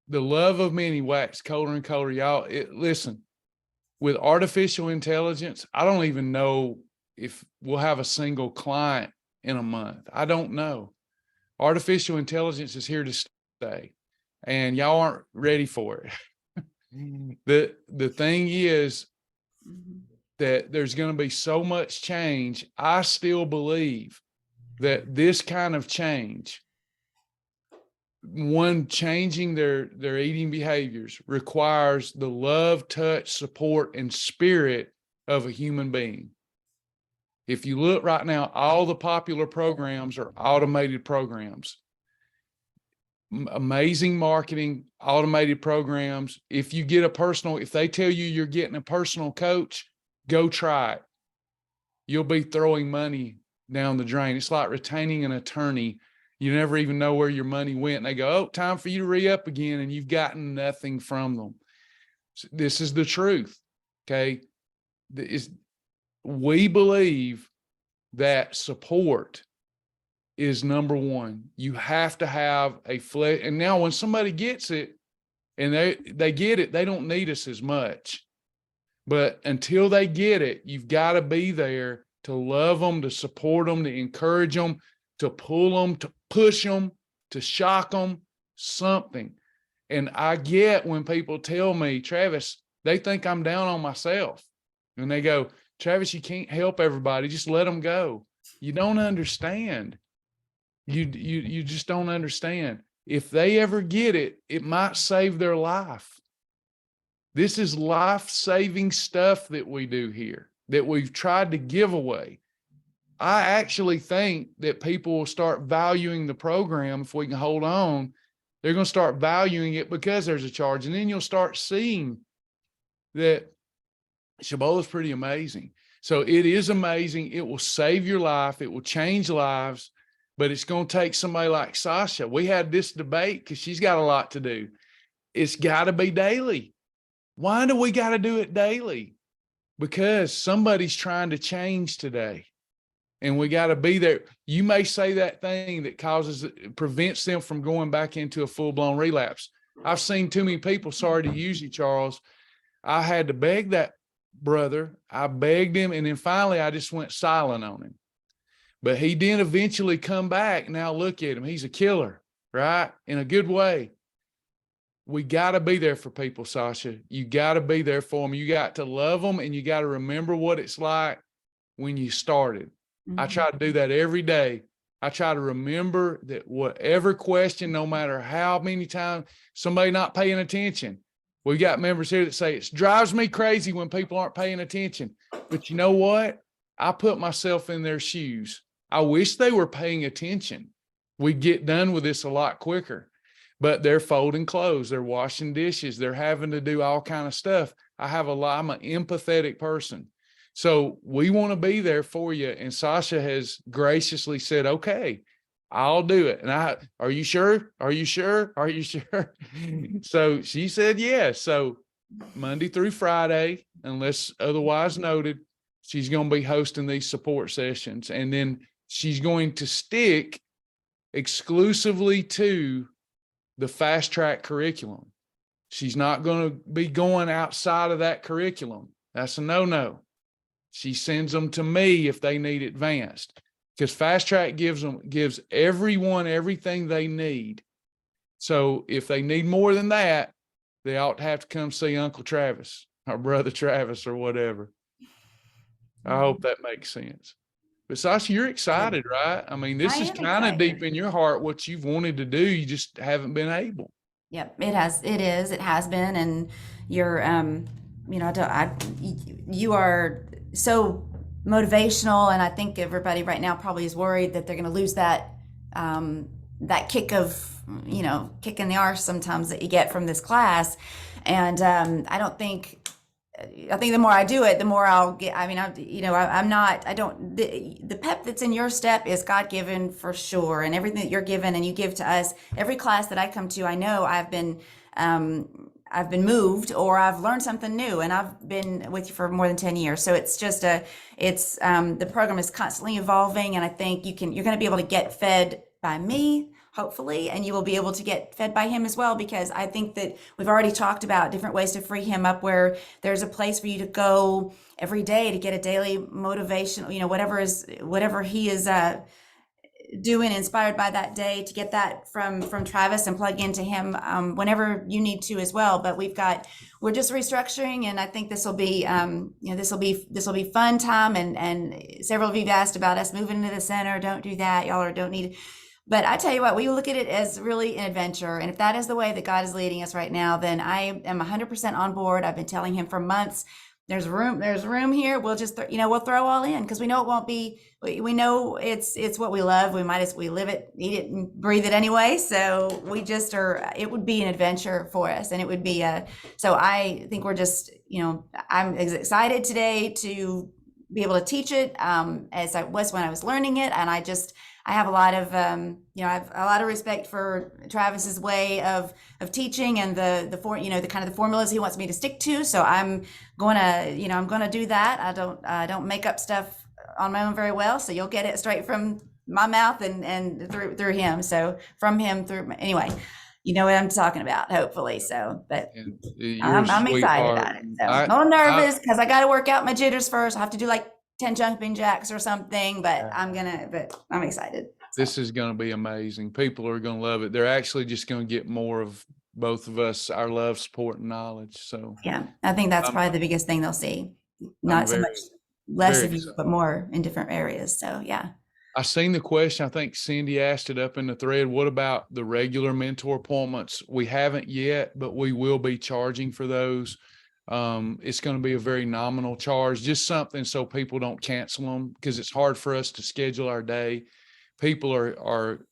the love of many wax colder and colder. Y'all, listen, with artificial intelligence, I don't even know if we'll have a single client in a month. I don't know. Artificial intelligence is here to stay, and y'all aren't ready for it. The thing is that there's going to be so much change. I still believe that this kind of change, one changing their eating behaviors, requires the love, touch, support, and spirit of a human being. If you look right now, all the popular programs are automated programs. Amazing marketing, automated programs. If you get if they tell you you're getting a personal coach, go try it. You'll be throwing money down the drain. It's like retaining an attorney. You never even know where your money went. And they go, oh, time for you to re-up again. And you've gotten nothing from them. So this is the truth. Okay. We believe that support is number one. You have to have a flex. And now when somebody gets it and they get it, they don't need us as much. But until they get it, you've got to be there to love them, to support them, to encourage them, to pull them, to push them, to shock them, something. And I get when people tell me, Travis, they think I'm down on myself. And they go, Travis, you can't help everybody. Just let them go. You don't understand. You just don't understand. If they ever get it, it might save their life. This is life-saving stuff that we do here, that we've tried to give away. I actually think that people will start valuing the program if we can hold on. They're going to start valuing it because there's a charge. And then you'll start seeing that Shibboleth is pretty amazing. So it is amazing. It will save your life. It will change lives. But it's going to take somebody like Sasha. We had this debate because she's got a lot to do. It's got to be daily. Why do we got to do it daily? Because somebody's trying to change today. And we got to be there. You may say that thing that prevents them from going back into a full-blown relapse. I've seen too many people, sorry to use you, Charles. I had to beg that brother. I begged him. And then finally, I just went silent on him. But he did eventually come back. Now look at him. He's a killer, right? In a good way. We got to be there for people, Sasha. You got to be there for them. You got to love them, and you got to remember what it's like when you started. I try to do that every day. I try to remember that whatever question, no matter how many times somebody not paying attention, we got members here that say it drives me crazy when people aren't paying attention. But you know what? I put myself in their shoes. I wish they were paying attention. We'd get done with this a lot quicker. But they're folding clothes, they're washing dishes, they're having to do all kind of stuff. I'm an empathetic person. So we want to be there for you. And Sasha has graciously said, okay, I'll do it. And are you sure? Are you sure? Are you sure? So she said, yes. So Monday through Friday, unless otherwise noted, she's going to be hosting these support sessions. And then she's going to stick exclusively to the fast track curriculum. She's not going to be going outside of that curriculum. That's a no-no. She sends them to me if they need advanced, because fast track gives everyone everything they need. So if they need more than that, they ought to have to come see Uncle Travis or Brother Travis or whatever. I hope that makes sense. But Sasha, you're excited, right? I mean, this I is am kind of deep excited. in your heart, what you've wanted to do. You just haven't been able. Yep, it has been, and you're, you are so motivational, and I think everybody right now probably is worried that they're going to lose that kick of, kick in the arse sometimes that you get from this class, and I think the more I do it, the more I'll get. I mean, I'm not. I don't. The pep that's in your step is God given for sure, and everything that you're given and you give to us. Every class that I come to, I know I've been moved or I've learned something new, and I've been with you for more than 10 years. So it's just the program is constantly evolving, and I think you're going to be able to get fed by me, hopefully, and you will be able to get fed by him as well, because I think that we've already talked about different ways to free him up, where there's a place for you to go every day to get a daily motivation, whatever he is doing, inspired by that day, to get that from Travis and plug into him whenever you need to as well. But we're just restructuring, and I think this will be this will be fun time, and several of you have asked about us moving into the center. Don't do that, y'all, or don't need it. But I tell you what, we look at it as really an adventure. And if that is the way that God is leading us right now, then I am 100% on board. I've been telling him for months, there's room here. We'll just, we'll throw all in, because we know it won't be, we know it's what we love. We live it, eat it, and breathe it anyway. So it would be an adventure for us. And it would be so I think we're just, I'm excited today to be able to teach it as I was when I was learning it. And I have a lot of, I have a lot of respect for Travis's way of teaching, and the kind of the formulas he wants me to stick to. So I'm gonna do that. I don't make up stuff on my own very well. So you'll get it straight from my mouth and through him. So from him through, anyway, you know what I'm talking about, hopefully. So, but I'm excited about it. So I'm a little nervous because I got to work out my jitters first. I have to do like 10 jumping jacks or something, but I'm excited. This is going to be amazing. People are going to love it. They're actually just going to get more of both of us, our love, support, and knowledge. So yeah, I think that's probably the biggest thing they'll see. Not so much less of you, but more in different areas. So yeah. I seen the question. I think Cindy asked it up in the thread. What about the regular mentor appointments? We haven't yet, but we will be charging for those. It's going to be a very nominal charge, just something so people don't cancel them, because it's hard for us to schedule our day. People are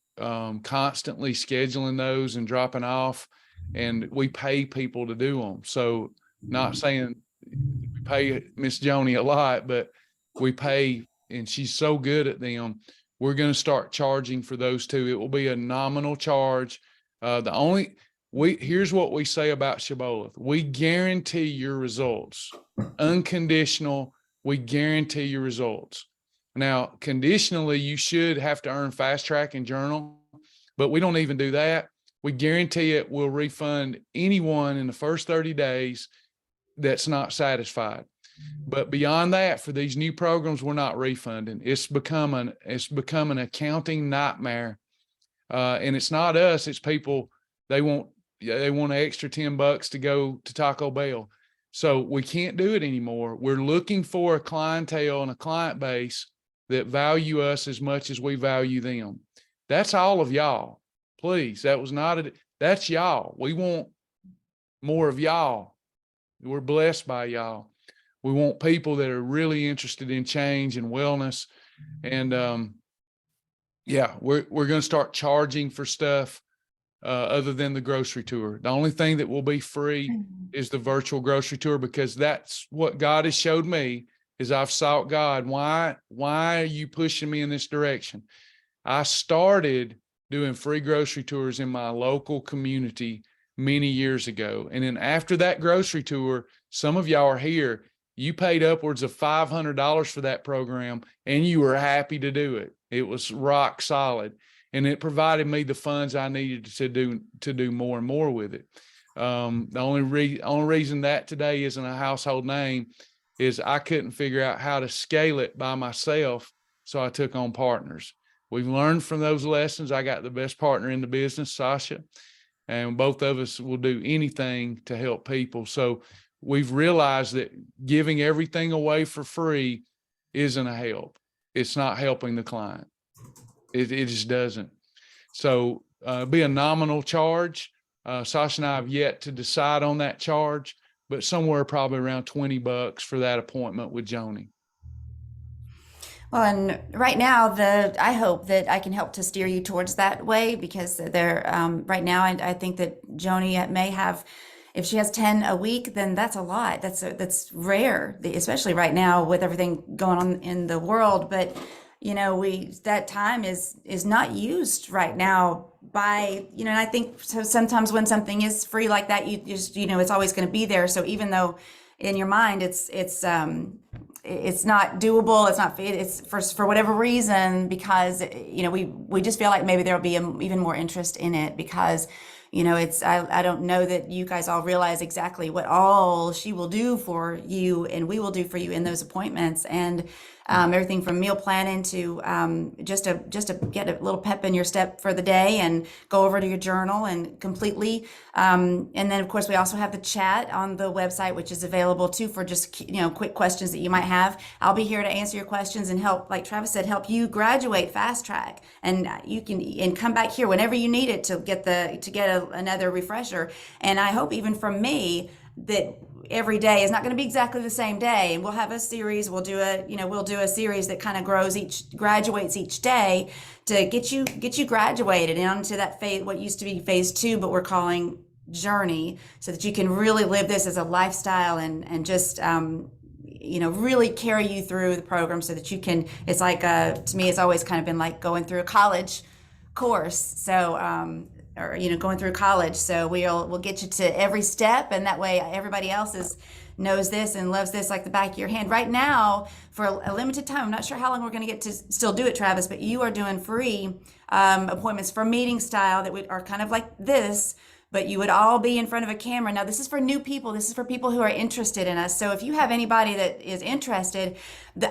constantly scheduling those and dropping off, and we pay people to do them. So not saying we pay Miss Joni a lot, but we pay, and she's so good at them. We're going to start charging for those too. It will be a nominal charge. Here's what we say about Shibboleth. We guarantee your results. Unconditional, we guarantee your results. Now, conditionally, you should have to earn fast track and journal, but we don't even do that. We guarantee it. We'll refund anyone in the first 30 days that's not satisfied. But beyond that, for these new programs, we're not refunding. It's become an accounting nightmare. And it's not us, it's people. They want an extra $10 to go to Taco Bell. So we can't do it anymore. We're looking for a clientele and a client base that value us as much as we value them. That's all of y'all. Please, that's y'all. We want more of y'all. We're blessed by y'all. We want people that are really interested in change and wellness. And we're going to start charging for stuff other than the grocery tour. The only thing that will be free is the virtual grocery tour, because that's what God has showed me. Is I've sought God. Why are you pushing me in this direction? I started doing free grocery tours in my local community many years ago. And then after that grocery tour, some of y'all are here. You paid upwards of $500 for that program, and you were happy to do it. It was rock solid, and it provided me the funds I needed to do more and more with it. The only reason that today isn't a household name is I couldn't figure out how to scale it by myself, so I took on partners. We've learned from those lessons. I got the best partner in the business, Sasha, and both of us will do anything to help people. So we've realized that giving everything away for free isn't a help. It's not helping the client. It just doesn't. So be a nominal charge. Sasha and I have yet to decide on that charge, but somewhere probably around $20 for that appointment with Joni. Well, and right now, I hope that I can help to steer you towards that way, because right now, I think that Joni may have, if she has 10 a week, then that's a lot. That's rare, especially right now with everything going on in the world. But that time is not used right now by, and I think so sometimes when something is free like that, you just, it's always going to be there. So even though in your mind it's not doable, it's for whatever reason, because we just feel like maybe there'll be even more interest in it, because I don't know that you guys all realize exactly what all she will do for you and we will do for you in those appointments, and everything from meal planning to just to get a little pep in your step for the day and go over to your journal and completely. And then of course we also have the chat on the website, which is available too for just quick questions that you might have. I'll be here to answer your questions and help, like Travis said, help you graduate fast track, and you can come back here whenever you need it to get another refresher. And I hope even from me that every day is not going to be exactly the same day, and we'll have a series. We'll do a series that kind of graduates each day to get you graduated onto that phase, what used to be phase 2, but we're calling journey, so that you can really live this as a lifestyle and just really carry you through the program, so that you can. It's like to me, it's always kind of been like going through a college course. So or going through college. So we'll get you to every step, and that way everybody else knows this and loves this like the back of your hand. Right now, for a limited time, I'm not sure how long we're going to get to still do it, Travis, but you are doing free appointments for meeting style that are kind of like this, but you would all be in front of a camera. Now, this is for new people. This is for people who are interested in us. So if you have anybody that is interested,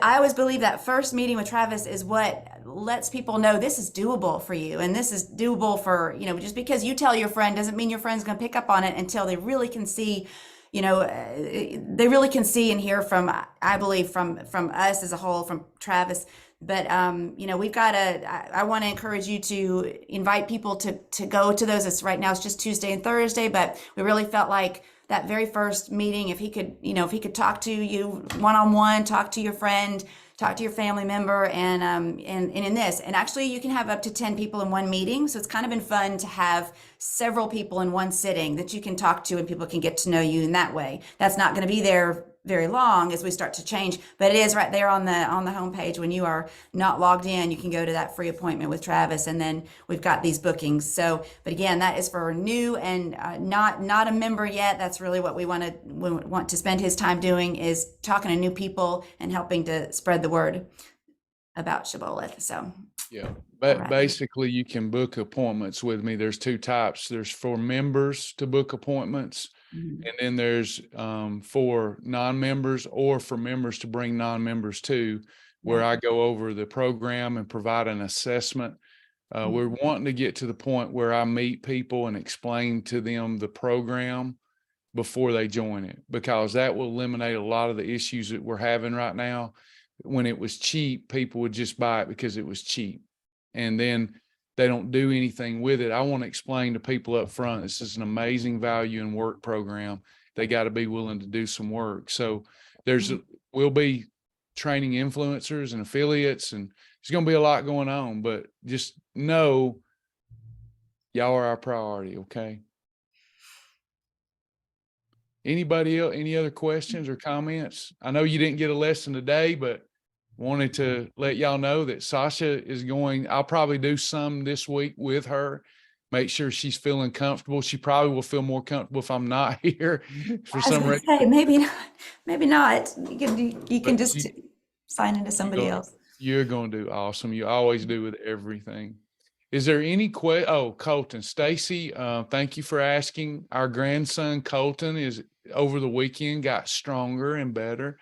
I always believe that first meeting with Travis is what lets people know this is doable for you. And this is doable for, just because you tell your friend doesn't mean your friend's going to pick up on it until they really can see, they really can see and hear from, I believe, from us as a whole, from Travis. But we've got I want to encourage you to invite people to go to those. Right now it's just Tuesday and Thursday, but we really felt like that very first meeting, if he could talk to you one-on-one, talk to your friend, talk to your family member, and in this, and actually you can have up to 10 people in one meeting. So it's kind of been fun to have several people in one sitting that you can talk to, and people can get to know you in that way. That's not going to be there very long as we start to change, but it is right there on the homepage. When you are not logged in, you can go to that free appointment with Travis, and then we've got these bookings. So, but again, that is for new and not a member yet. That's really what we want to spend his time doing, is talking to new people and helping to spread the word about Shibboleth. So yeah, but basically you can book appointments with me. There's 2 types. There's for members to book appointments. Mm-hmm. And then there's for non-members, or for members to bring non-members to, where I go over the program and provide an assessment. We're wanting to get to the point where I meet people and explain to them the program before they join it, because that will eliminate a lot of the issues that we're having right now. When it was cheap, people would just buy it because it was cheap, and then they don't do anything with it. I want to explain to people up front, this is an amazing value and work program. They got to be willing to do some work. So we'll be training influencers and affiliates, and there's going to be a lot going on, but just know y'all are our priority. Okay. Anybody else, any other questions or comments? I know you didn't get a lesson today, but wanted to let y'all know that Sasha is going. I'll probably do some this week with her, make sure she's feeling comfortable. She probably will feel more comfortable if I'm not here for some reason. Say, maybe not. You can just sign into somebody else. You're going to do awesome. You always do with everything. Is there any Colton, Stacy, thank you for asking. Our grandson Colton over the weekend got stronger and better,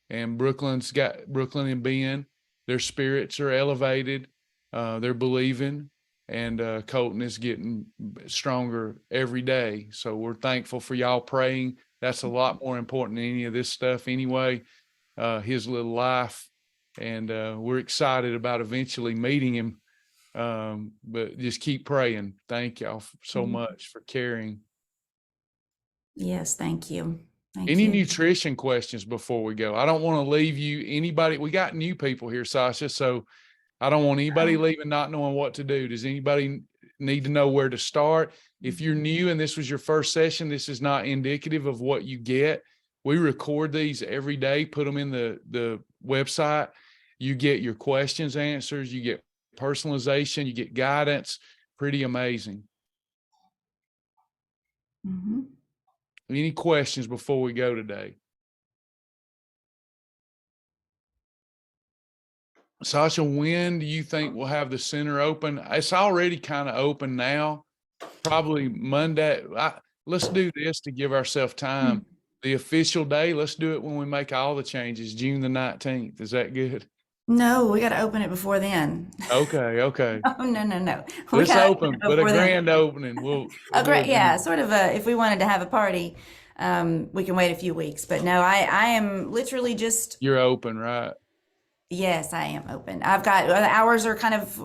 and Brooklyn and Ben, their spirits are elevated. They're believing, and Colton is getting stronger every day. So we're thankful for y'all praying. That's a lot more important than any of this stuff anyway. His little life and we're excited about eventually meeting him. But just keep praying. Thank y'all so much for caring. Yes, thank you. Any nutrition questions before we go? I don't want to leave you anybody. We got new people here, Sasha, so I don't want anybody leaving not knowing what to do. Does anybody need to know where to start? If you're new and this was your first session, this is not indicative of what you get. We record these every day, put them in the website. You get your questions answers, you get personalization, you get guidance. Pretty amazing. Any questions before we go today? Sasha, when do you think we'll have the center open? It's already kind of open now, probably Monday. Let's do this to give ourselves time. The official day, let's do it when we make all the changes, June the 19th. Is that good? No, we got to open it before then. Okay. Oh, no. Let's open, but a grand opening. Yeah, sort of if we wanted to have a party, we can wait a few weeks. But no, I am literally just. You're open, right? Yes, I am open. I've got hours are kind of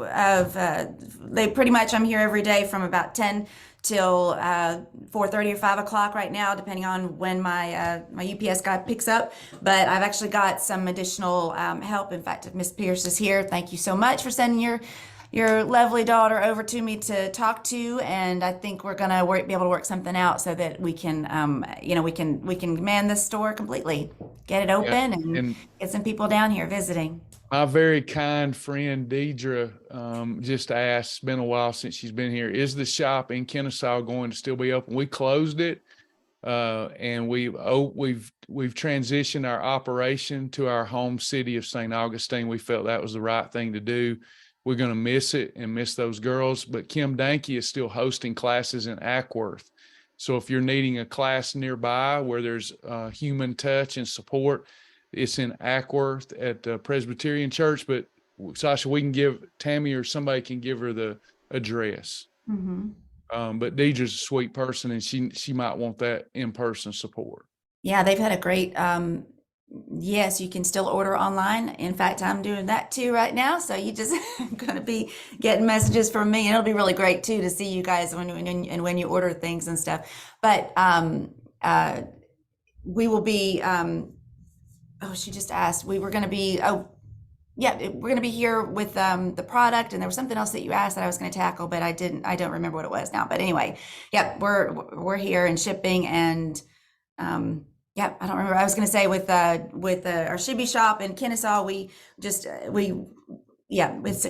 they pretty much, I'm here every day from about 10 till 4:30 or 5 o'clock right now, depending on when my UPS guy picks up. But I've actually got some additional help. In fact, if Miss Pierce is here, thank you so much for sending your lovely daughter over to me to talk to, and I think we're gonna be able to work something out so that we can, we can man this store completely, get it open, and get some people down here visiting. My very kind friend Deidre just asked, it's been a while since she's been here, is the shop in Kennesaw going to still be open? We closed it, and we've transitioned our operation to our home city of St. Augustine. We felt that was the right thing to do. We're going to miss it and miss those girls, but Kim Danke is still hosting classes in Ackworth. So if you're needing a class nearby where there's human touch and support, it's in Ackworth at the Presbyterian Church. But Sasha, we can give Tammy or somebody can give her the address. But Deidre's a sweet person, and she might want that in-person support. Yeah, they've had a great. Yes, you can still order online. In fact, I'm doing that too right now. So you just going to be getting messages from me, and it'll be really great too to see you guys when you order things and stuff. But we will be. She just asked. We were going to be. Yeah, we're going to be here with the product, and there was something else that you asked that I was going to tackle, but I don't remember what it was now. But anyway, yeah, we're here and shipping and. Yeah, I don't remember. I was going to say with our Shibby shop in Kennesaw, it's a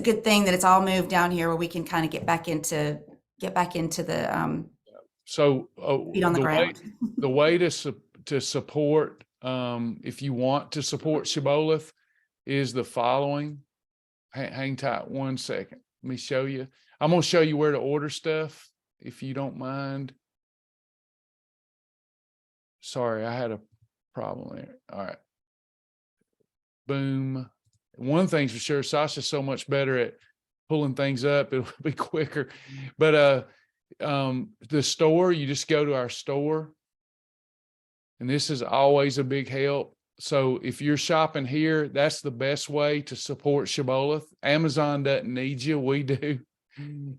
good thing that it's all moved down here where we can kind of get back into the feet on the ground. The way to support, if you want to support Shibboleth, is the following. Hang tight 1 second. Let me show you. I'm going to show you where to order stuff, if you don't mind. Sorry, I had a problem there. All right. Boom. One thing's for sure, Sasha's so much better at pulling things up. It'll be quicker. But the store, you just go to our store. And this is always a big help. So if you're shopping here, that's the best way to support Shibboleth. Amazon doesn't need you. We do.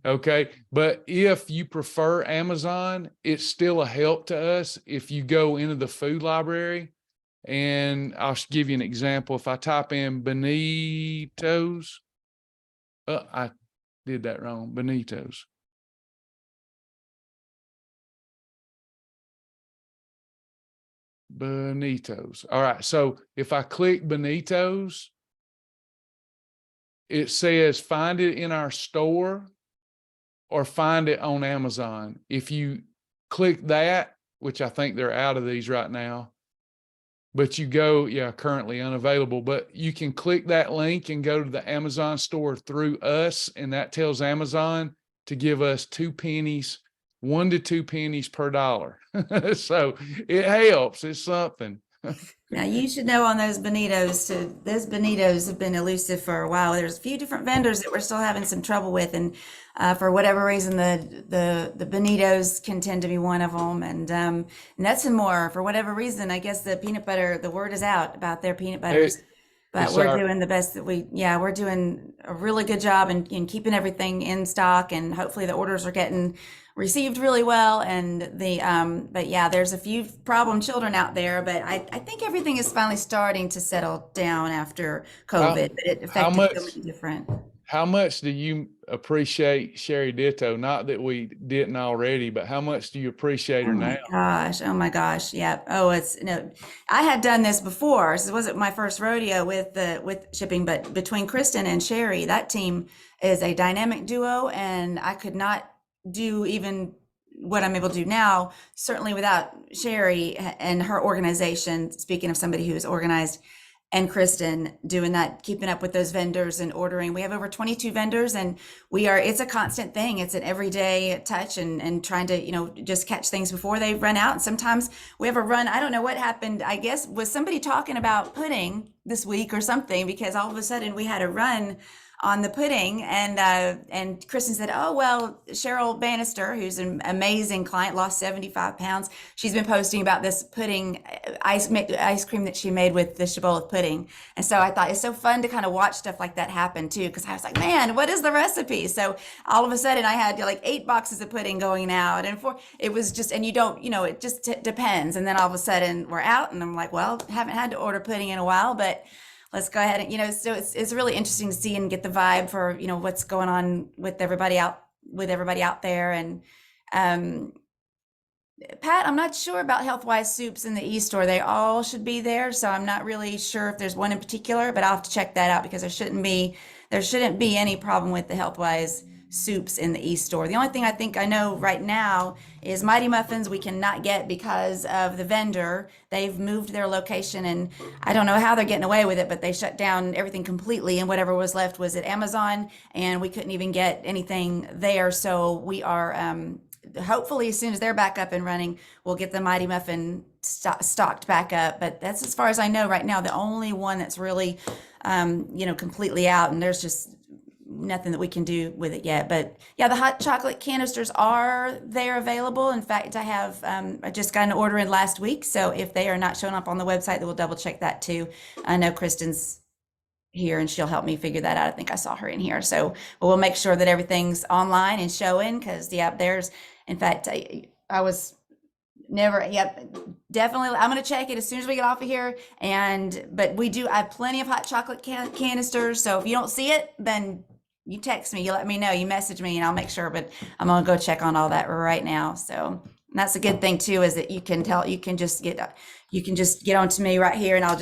Okay. But if you prefer Amazon, it's still a help to us if you go into the food library. And I'll give you an example. If I type in Bonitos, I did that wrong. Bonitos. Bonitos. All right. So if I click Bonitos, it says find it in our store or find it on Amazon. If you click that, which I think they're out of these right now, but you go, currently unavailable, but you can click that link and go to the Amazon store through us. And that tells Amazon to give us 2 pennies, 1 to 2 pennies per dollar. So it helps. It's something. Now you should know on those bonitos too. Those bonitos have been elusive for a while. There's a few different vendors that we're still having some trouble with, and for whatever reason, the bonitos can tend to be one of them, and nuts and more. For whatever reason, I guess the peanut butter. The word is out about their peanut butters. but It's we're our, doing the best that we're doing a really good job in keeping everything in stock, and hopefully the orders are getting received really well. And but yeah, there's a few problem children out there, but I think everything is finally starting to settle down after how, COVID, but it how affected much, so many different. how much do you appreciate Sherry Ditto? Not that we didn't already, but how much do you appreciate Oh her my now? gosh. Oh my gosh. Yeah. Oh, it's no, I had done this before. This wasn't my first rodeo with shipping, but between Kristen and Sherry, that team is a dynamic duo, and I could not do even what I'm able to do now, certainly without Sherry and her organization. Speaking of somebody who is organized, and Kristen doing that, keeping up with those vendors and ordering. We have over 22 vendors, and it's a constant thing. It's an everyday touch, and trying to, just catch things before they run out. And sometimes we have a run. I don't know what happened. I guess was somebody talking about pudding this week or something, because all of a sudden we had a run on the pudding, and Kristen said, "Oh well, Cheryl Bannister, who's an amazing client, lost 75 pounds. She's been posting about this pudding ice cream that she made with the Shibboleth pudding." And so I thought it's so fun to kind of watch stuff like that happen too, because I was like, "Man, what is the recipe?" So all of a sudden I had like 8 boxes of pudding going out, and it was just, and you don't, it just depends. And then all of a sudden we're out, and I'm like, "Well, haven't had to order pudding in a while, but." Let's go ahead and, so it's really interesting to see and get the vibe for, what's going on with everybody out there. And um, Pat, I'm not sure about Healthwise soups in the e-store. They all should be there, so I'm not really sure if there's one in particular, but I'll have to check that out, because there shouldn't be any problem with the Healthwise soups in the e-store. The only thing I think I know right now is Mighty Muffins we cannot get because of the vendor. They've moved their location, and I don't know how they're getting away with it, but they shut down everything completely, and whatever was left was at Amazon, and we couldn't even get anything there. So we are hopefully as soon as they're back up and running, we'll get the Mighty Muffin stocked back up. But that's as far as I know right now, the only one that's really completely out, and there's just nothing that we can do with it yet. But yeah, the hot chocolate canisters are there available. In fact, I just got an order in last week, so if they are not showing up on the website, then we'll double check that too. I know Kristen's here and she'll help me figure that out. I think I saw her in here, so we'll make sure that everything's online and showing, because there's, in fact, I was never, definitely. I'm going to check it as soon as we get off of here. But I have plenty of hot chocolate canisters. So if you don't see it, then you text me, you let me know, you message me, and I'll make sure. But I'm going to go check on all that right now. So that's a good thing too, is that you can just get onto me right here, and I'll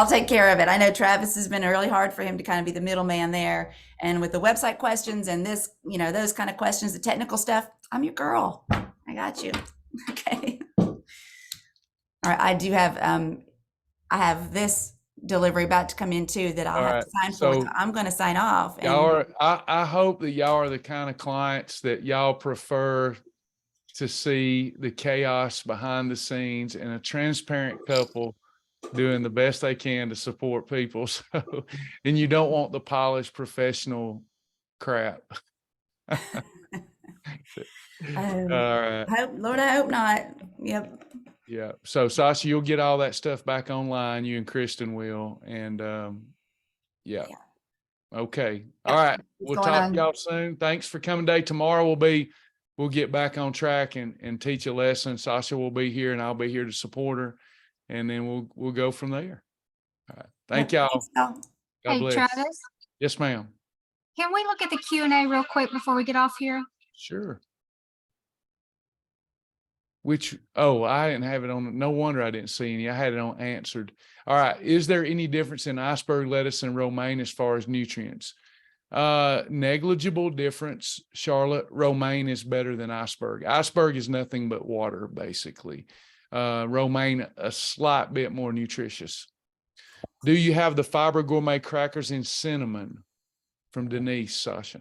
take care of it. I know Travis has been really hard for him to kind of be the middleman there. And with the website questions and this, those kind of questions, the technical stuff, I'm your girl. I got you. Okay. All right. I have this delivery about to come in too that I'll have to sign for. So I'm going to sign off. I hope that y'all are the kind of clients that y'all prefer to see the chaos behind the scenes and a transparent couple doing the best they can to support people. So, and you don't want the polished professional crap. All right. Lord, I hope not. Yep. Yeah. So Sasha, you'll get all that stuff back online. You and Kristen will. And yeah. Okay. All right. We'll talk to y'all soon. Thanks for coming today. Tomorrow we'll get back on track and teach a lesson. Sasha will be here, and I'll be here to support her. And then we'll go from there. All right. Thank y'all. Thanks, y'all. God Hey, bless. Travis, Yes, ma'am. can we look at the Q&A real quick before we get off here? Sure. I didn't have it on. No wonder I didn't see any. I had it on answered. All right. Is there any difference in iceberg lettuce and romaine as far as nutrients? Negligible difference. Charlotte, romaine is better than iceberg. Iceberg is nothing but water, basically. Romaine, a slight bit more nutritious. Do you have the Fiber Gourmet crackers in cinnamon? From Denise, Sasha.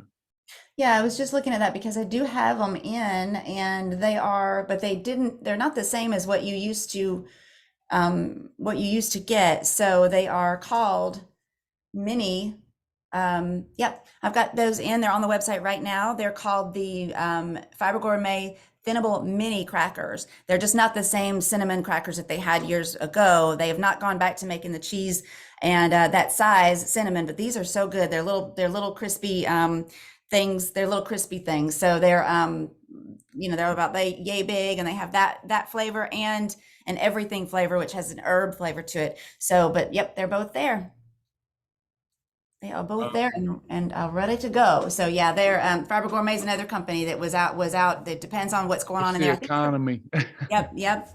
Yeah, I was just looking at that because I do have them in, and they're not the same as what you used to get. So they are called mini. Yep, I've got those in. They're on the website right now. They're called the Fiber Gourmet thinnable mini crackers. They're just not the same cinnamon crackers that they had years ago. They have not gone back to making the cheese and that size cinnamon, but these are so good. They're little crispy things. They're little crispy things. So they're they're about yay big, and they have that flavor and an everything flavor, which has an herb flavor to it. So, but yep, they're both there. They are both there and ready to go. So yeah, they're Fiber Gourmet is another company that was out. It depends on what's going on in the there. economy. Yep.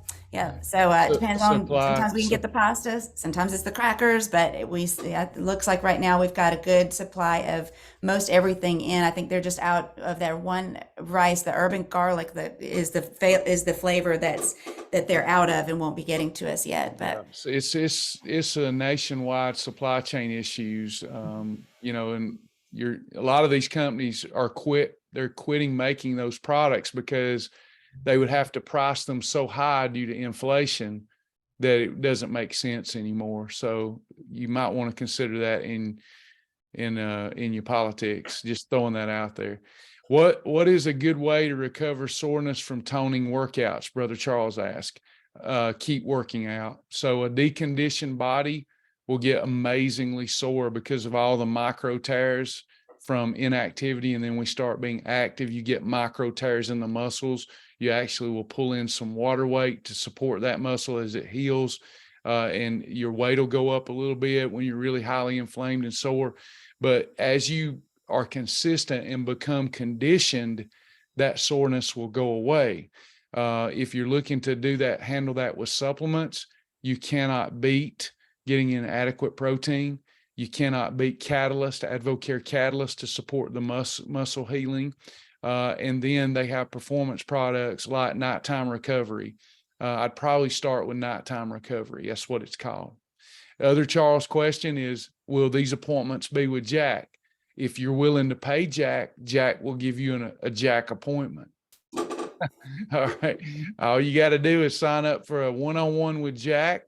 So it depends on, sometimes we can get the pastas, sometimes it's the crackers, but it looks like right now we've got a good supply of most everything in. I think they're just out of their one rice, the urban garlic that is the flavor that they're out of and won't be getting to us yet. But it's a nationwide supply chain issues, and a lot of these companies they're quitting making those products because they would have to price them so high due to inflation that it doesn't make sense anymore. So you might want to consider that in your politics. Just throwing that out there. What is a good way to recover soreness from toning workouts? Brother Charles asked. Keep working out. So a deconditioned body will get amazingly sore because of all the micro tears from inactivity, and then we start being active. You get micro tears in the muscles. You actually will pull in some water weight to support that muscle as it heals, and your weight will go up a little bit when you're really highly inflamed and sore. But as you are consistent and become conditioned, that soreness will go away. If you're looking to handle that with supplements, you cannot beat getting in adequate protein. You cannot beat Catalyst, Advocare Catalyst, to support the muscle healing. And then they have performance products like Nighttime Recovery. I'd probably start with Nighttime Recovery. That's what it's called. The other Charles question is, will these appointments be with Jack? If you're willing to pay Jack, Jack will give you a Jack appointment. All right. All you got to do is sign up for a one-on-one with Jack,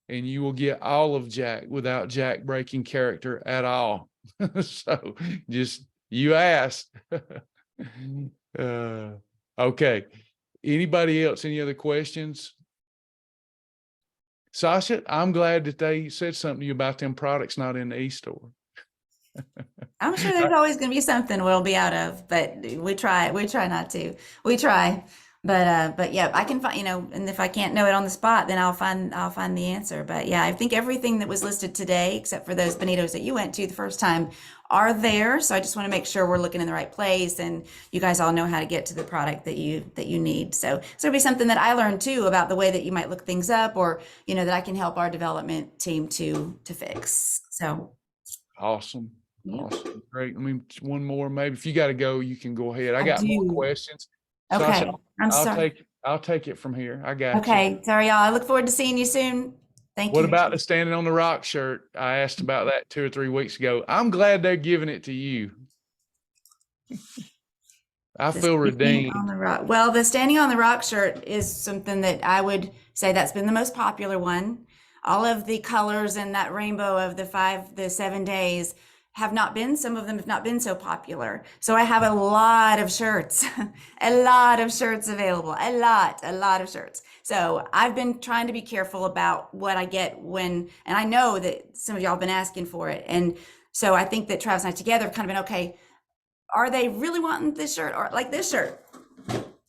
and you will get all of Jack without Jack breaking character at all. So just, you asked. Okay. Anybody else? Any other questions? Sasha, I'm glad that they said something to you about them products not in the e-store. I'm sure there's always going to be something we'll be out of, but we try not to. We try. But yeah, I can find, and if I can't know it on the spot, then I'll find the answer. But yeah, I think everything that was listed today, except for those bonitos that you went to the first time, are there. So I just want to make sure we're looking in the right place, and you guys all know how to get to the product that you need. So it'll be something that I learned too about the way that you might look things up, or that I can help our development team to fix. So awesome. Yep. Awesome. Great. I mean, one more, maybe. If you got to go, you can go ahead. I got more questions. Okay. Sasha, I'm sorry. I'll take it from here. I got you. Okay. Sorry, y'all. I look forward to seeing you soon. Thank you. What about the Standing on the Rock shirt? I asked about that 2 or 3 weeks ago. I'm glad they're giving it to you. I feel redeemed. On the rock. Well, the Standing on the Rock shirt is something that I would say that's been the most popular one. All of the colors and that rainbow of the 7 days some of them have not been so popular. So I have a lot of shirts, a lot of shirts available, a lot of shirts. So I've been trying to be careful about what I get and I know that some of y'all have been asking for it. And so I think that Travis and I together have kind of been, okay, are they really wanting this shirt, or like this shirt?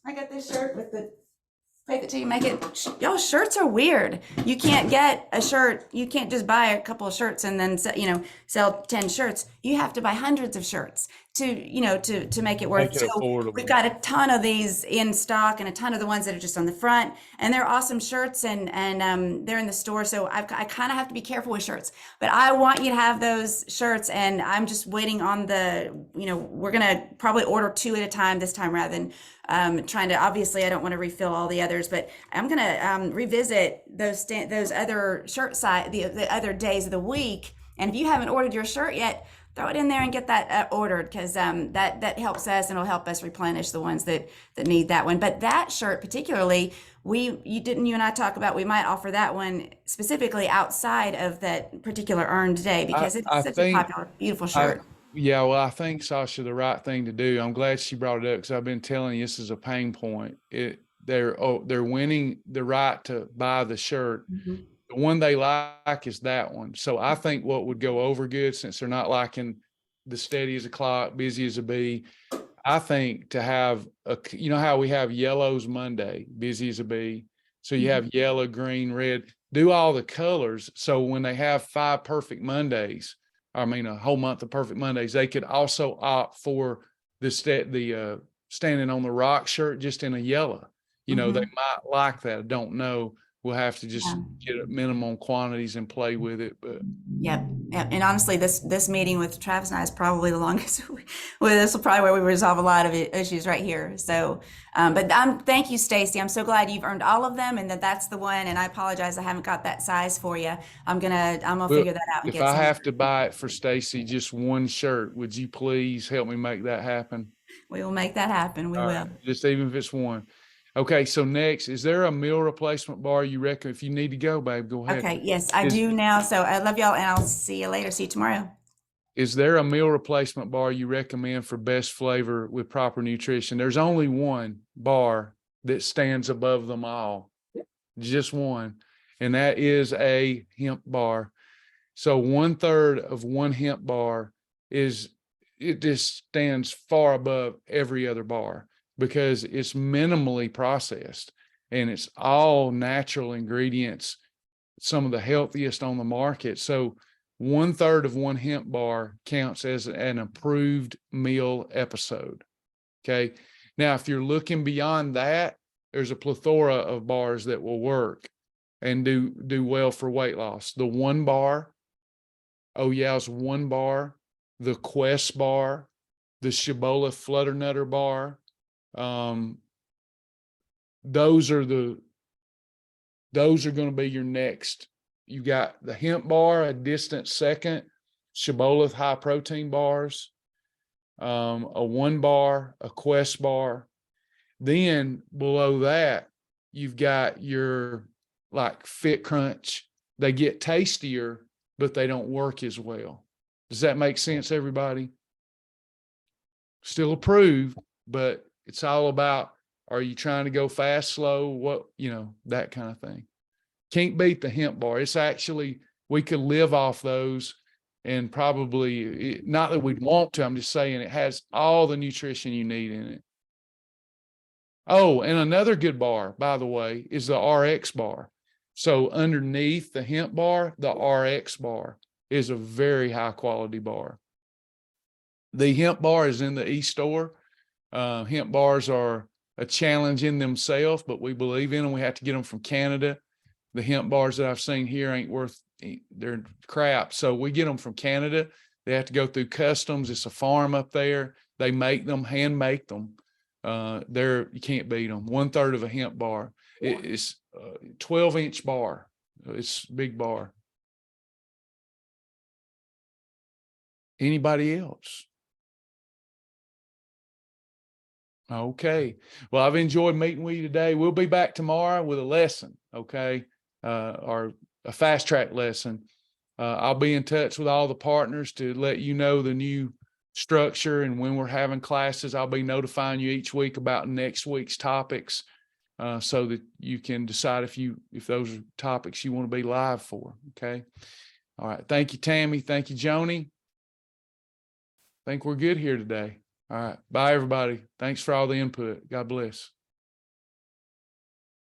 I got this shirt with the fake it till you make it. Y'all, shirts are weird. You can't get a shirt. You can't just buy a couple of shirts and then sell 10 shirts. You have to buy hundreds of shirts to make it worth. Make it affordable. We've got a ton of these in stock, and a ton of the ones that are just on the front, and they're awesome shirts, and they're in the store. So I kind of have to be careful with shirts, but I want you to have those shirts, and I'm just waiting on we're gonna probably order 2 at a time this time, rather than trying to, obviously I don't want to refill all the others, but I'm going to revisit those other shirt size, the other days of the week. And if you haven't ordered your shirt yet, throw it in there and get that ordered, because that helps us, and it'll help us replenish the ones that need that one. But that shirt particularly, you and I talk about, we might offer that one specifically outside of that particular earned day, because it's such a popular, beautiful shirt. Yeah, well, I think Sasha, the right thing to do. I'm glad she brought it up because I've been telling you this is a pain point. They're winning the right to buy the shirt. Mhm. The one they like is that one. So I think what would go over good, since they're not liking the steady as a clock, busy as a bee. I think to have you know how we have yellows Monday, busy as a bee. So you have yellow, green, red, do all the colors. So when they have 5 perfect Mondays, I mean, a whole month of perfect Mondays, they could also opt for the standing on the rock shirt just in a yellow. You know, they Mhm. might like that. I don't know. We'll have to just Yeah. get at minimum quantities and play with it. But Yep. Yep. And honestly, this meeting with Travis and I is probably the longest. Well, this will probably where we resolve a lot of issues right here. So, but thank you, Stacy. I'm so glad you've earned all of them, and that's the one. And I apologize, I haven't got that size for you. I'm gonna well, figure that out and if get I some. have to buy it for Stacy, just one shirt, would you please help me make that happen? We will make that happen. We All will. right, just even if it's one. Okay, so next, is there a meal replacement bar you reckon? If you need to go, babe, go ahead. Okay. Yes, I Is do now. So I love y'all, and I'll see you later. See you tomorrow. is there a meal replacement bar you recommend for best flavor with proper nutrition? There's only one bar that stands above them all, just one, and that is a hemp bar. So 1/3 of one hemp bar it just stands far above every other bar because it's minimally processed and it's all natural ingredients, some of the healthiest on the market. So 1/3 of one hemp bar counts as an approved meal episode. Okay. Now, if you're looking beyond that, there's a plethora of bars that will work and do well for weight loss. The one bar, oh yeah's one bar, the Quest bar, the Shibboleth Flutternutter bar. Um, those are going to be your next. You got the hemp bar, a distant second, Shibboleth high protein bars, a one bar, a Quest bar. Then below that, you've got your like Fit Crunch. They get tastier, but they don't work as well. Does that make sense, everybody? Still approved, but it's all about, are you trying to go fast, slow, what, that kind of thing. Can't beat the hemp bar. It's actually, we could live off those and probably, not that we'd want to, I'm just saying it has all the nutrition you need in it. Oh, and another good bar, by the way, is the RX bar. So underneath the hemp bar, the RX bar is a very high quality bar. The hemp bar is in the e-store. Hemp bars are a challenge in themselves, but we believe in them. We have to get them from Canada. The hemp bars that I've seen here ain't worth, they're crap. So we get them from Canada. They have to go through customs. It's a farm up there. They make them, hand make them. You can't beat them. 1/3 of a hemp bar. It's a 12-inch bar. It's a big bar. Anybody else? Okay. Well, I've enjoyed meeting with you today. We'll be back tomorrow with a lesson. Okay. Or a fast track lesson. I'll be in touch with all the partners to let you know the new structure, and when we're having classes, I'll be notifying you each week about next week's topics, so that you can decide if those are topics you want to be live for. Okay. All right. Thank you, Tammy. Thank you, Joni. I think we're good here today. All right. Bye, everybody. Thanks for all the input. God bless.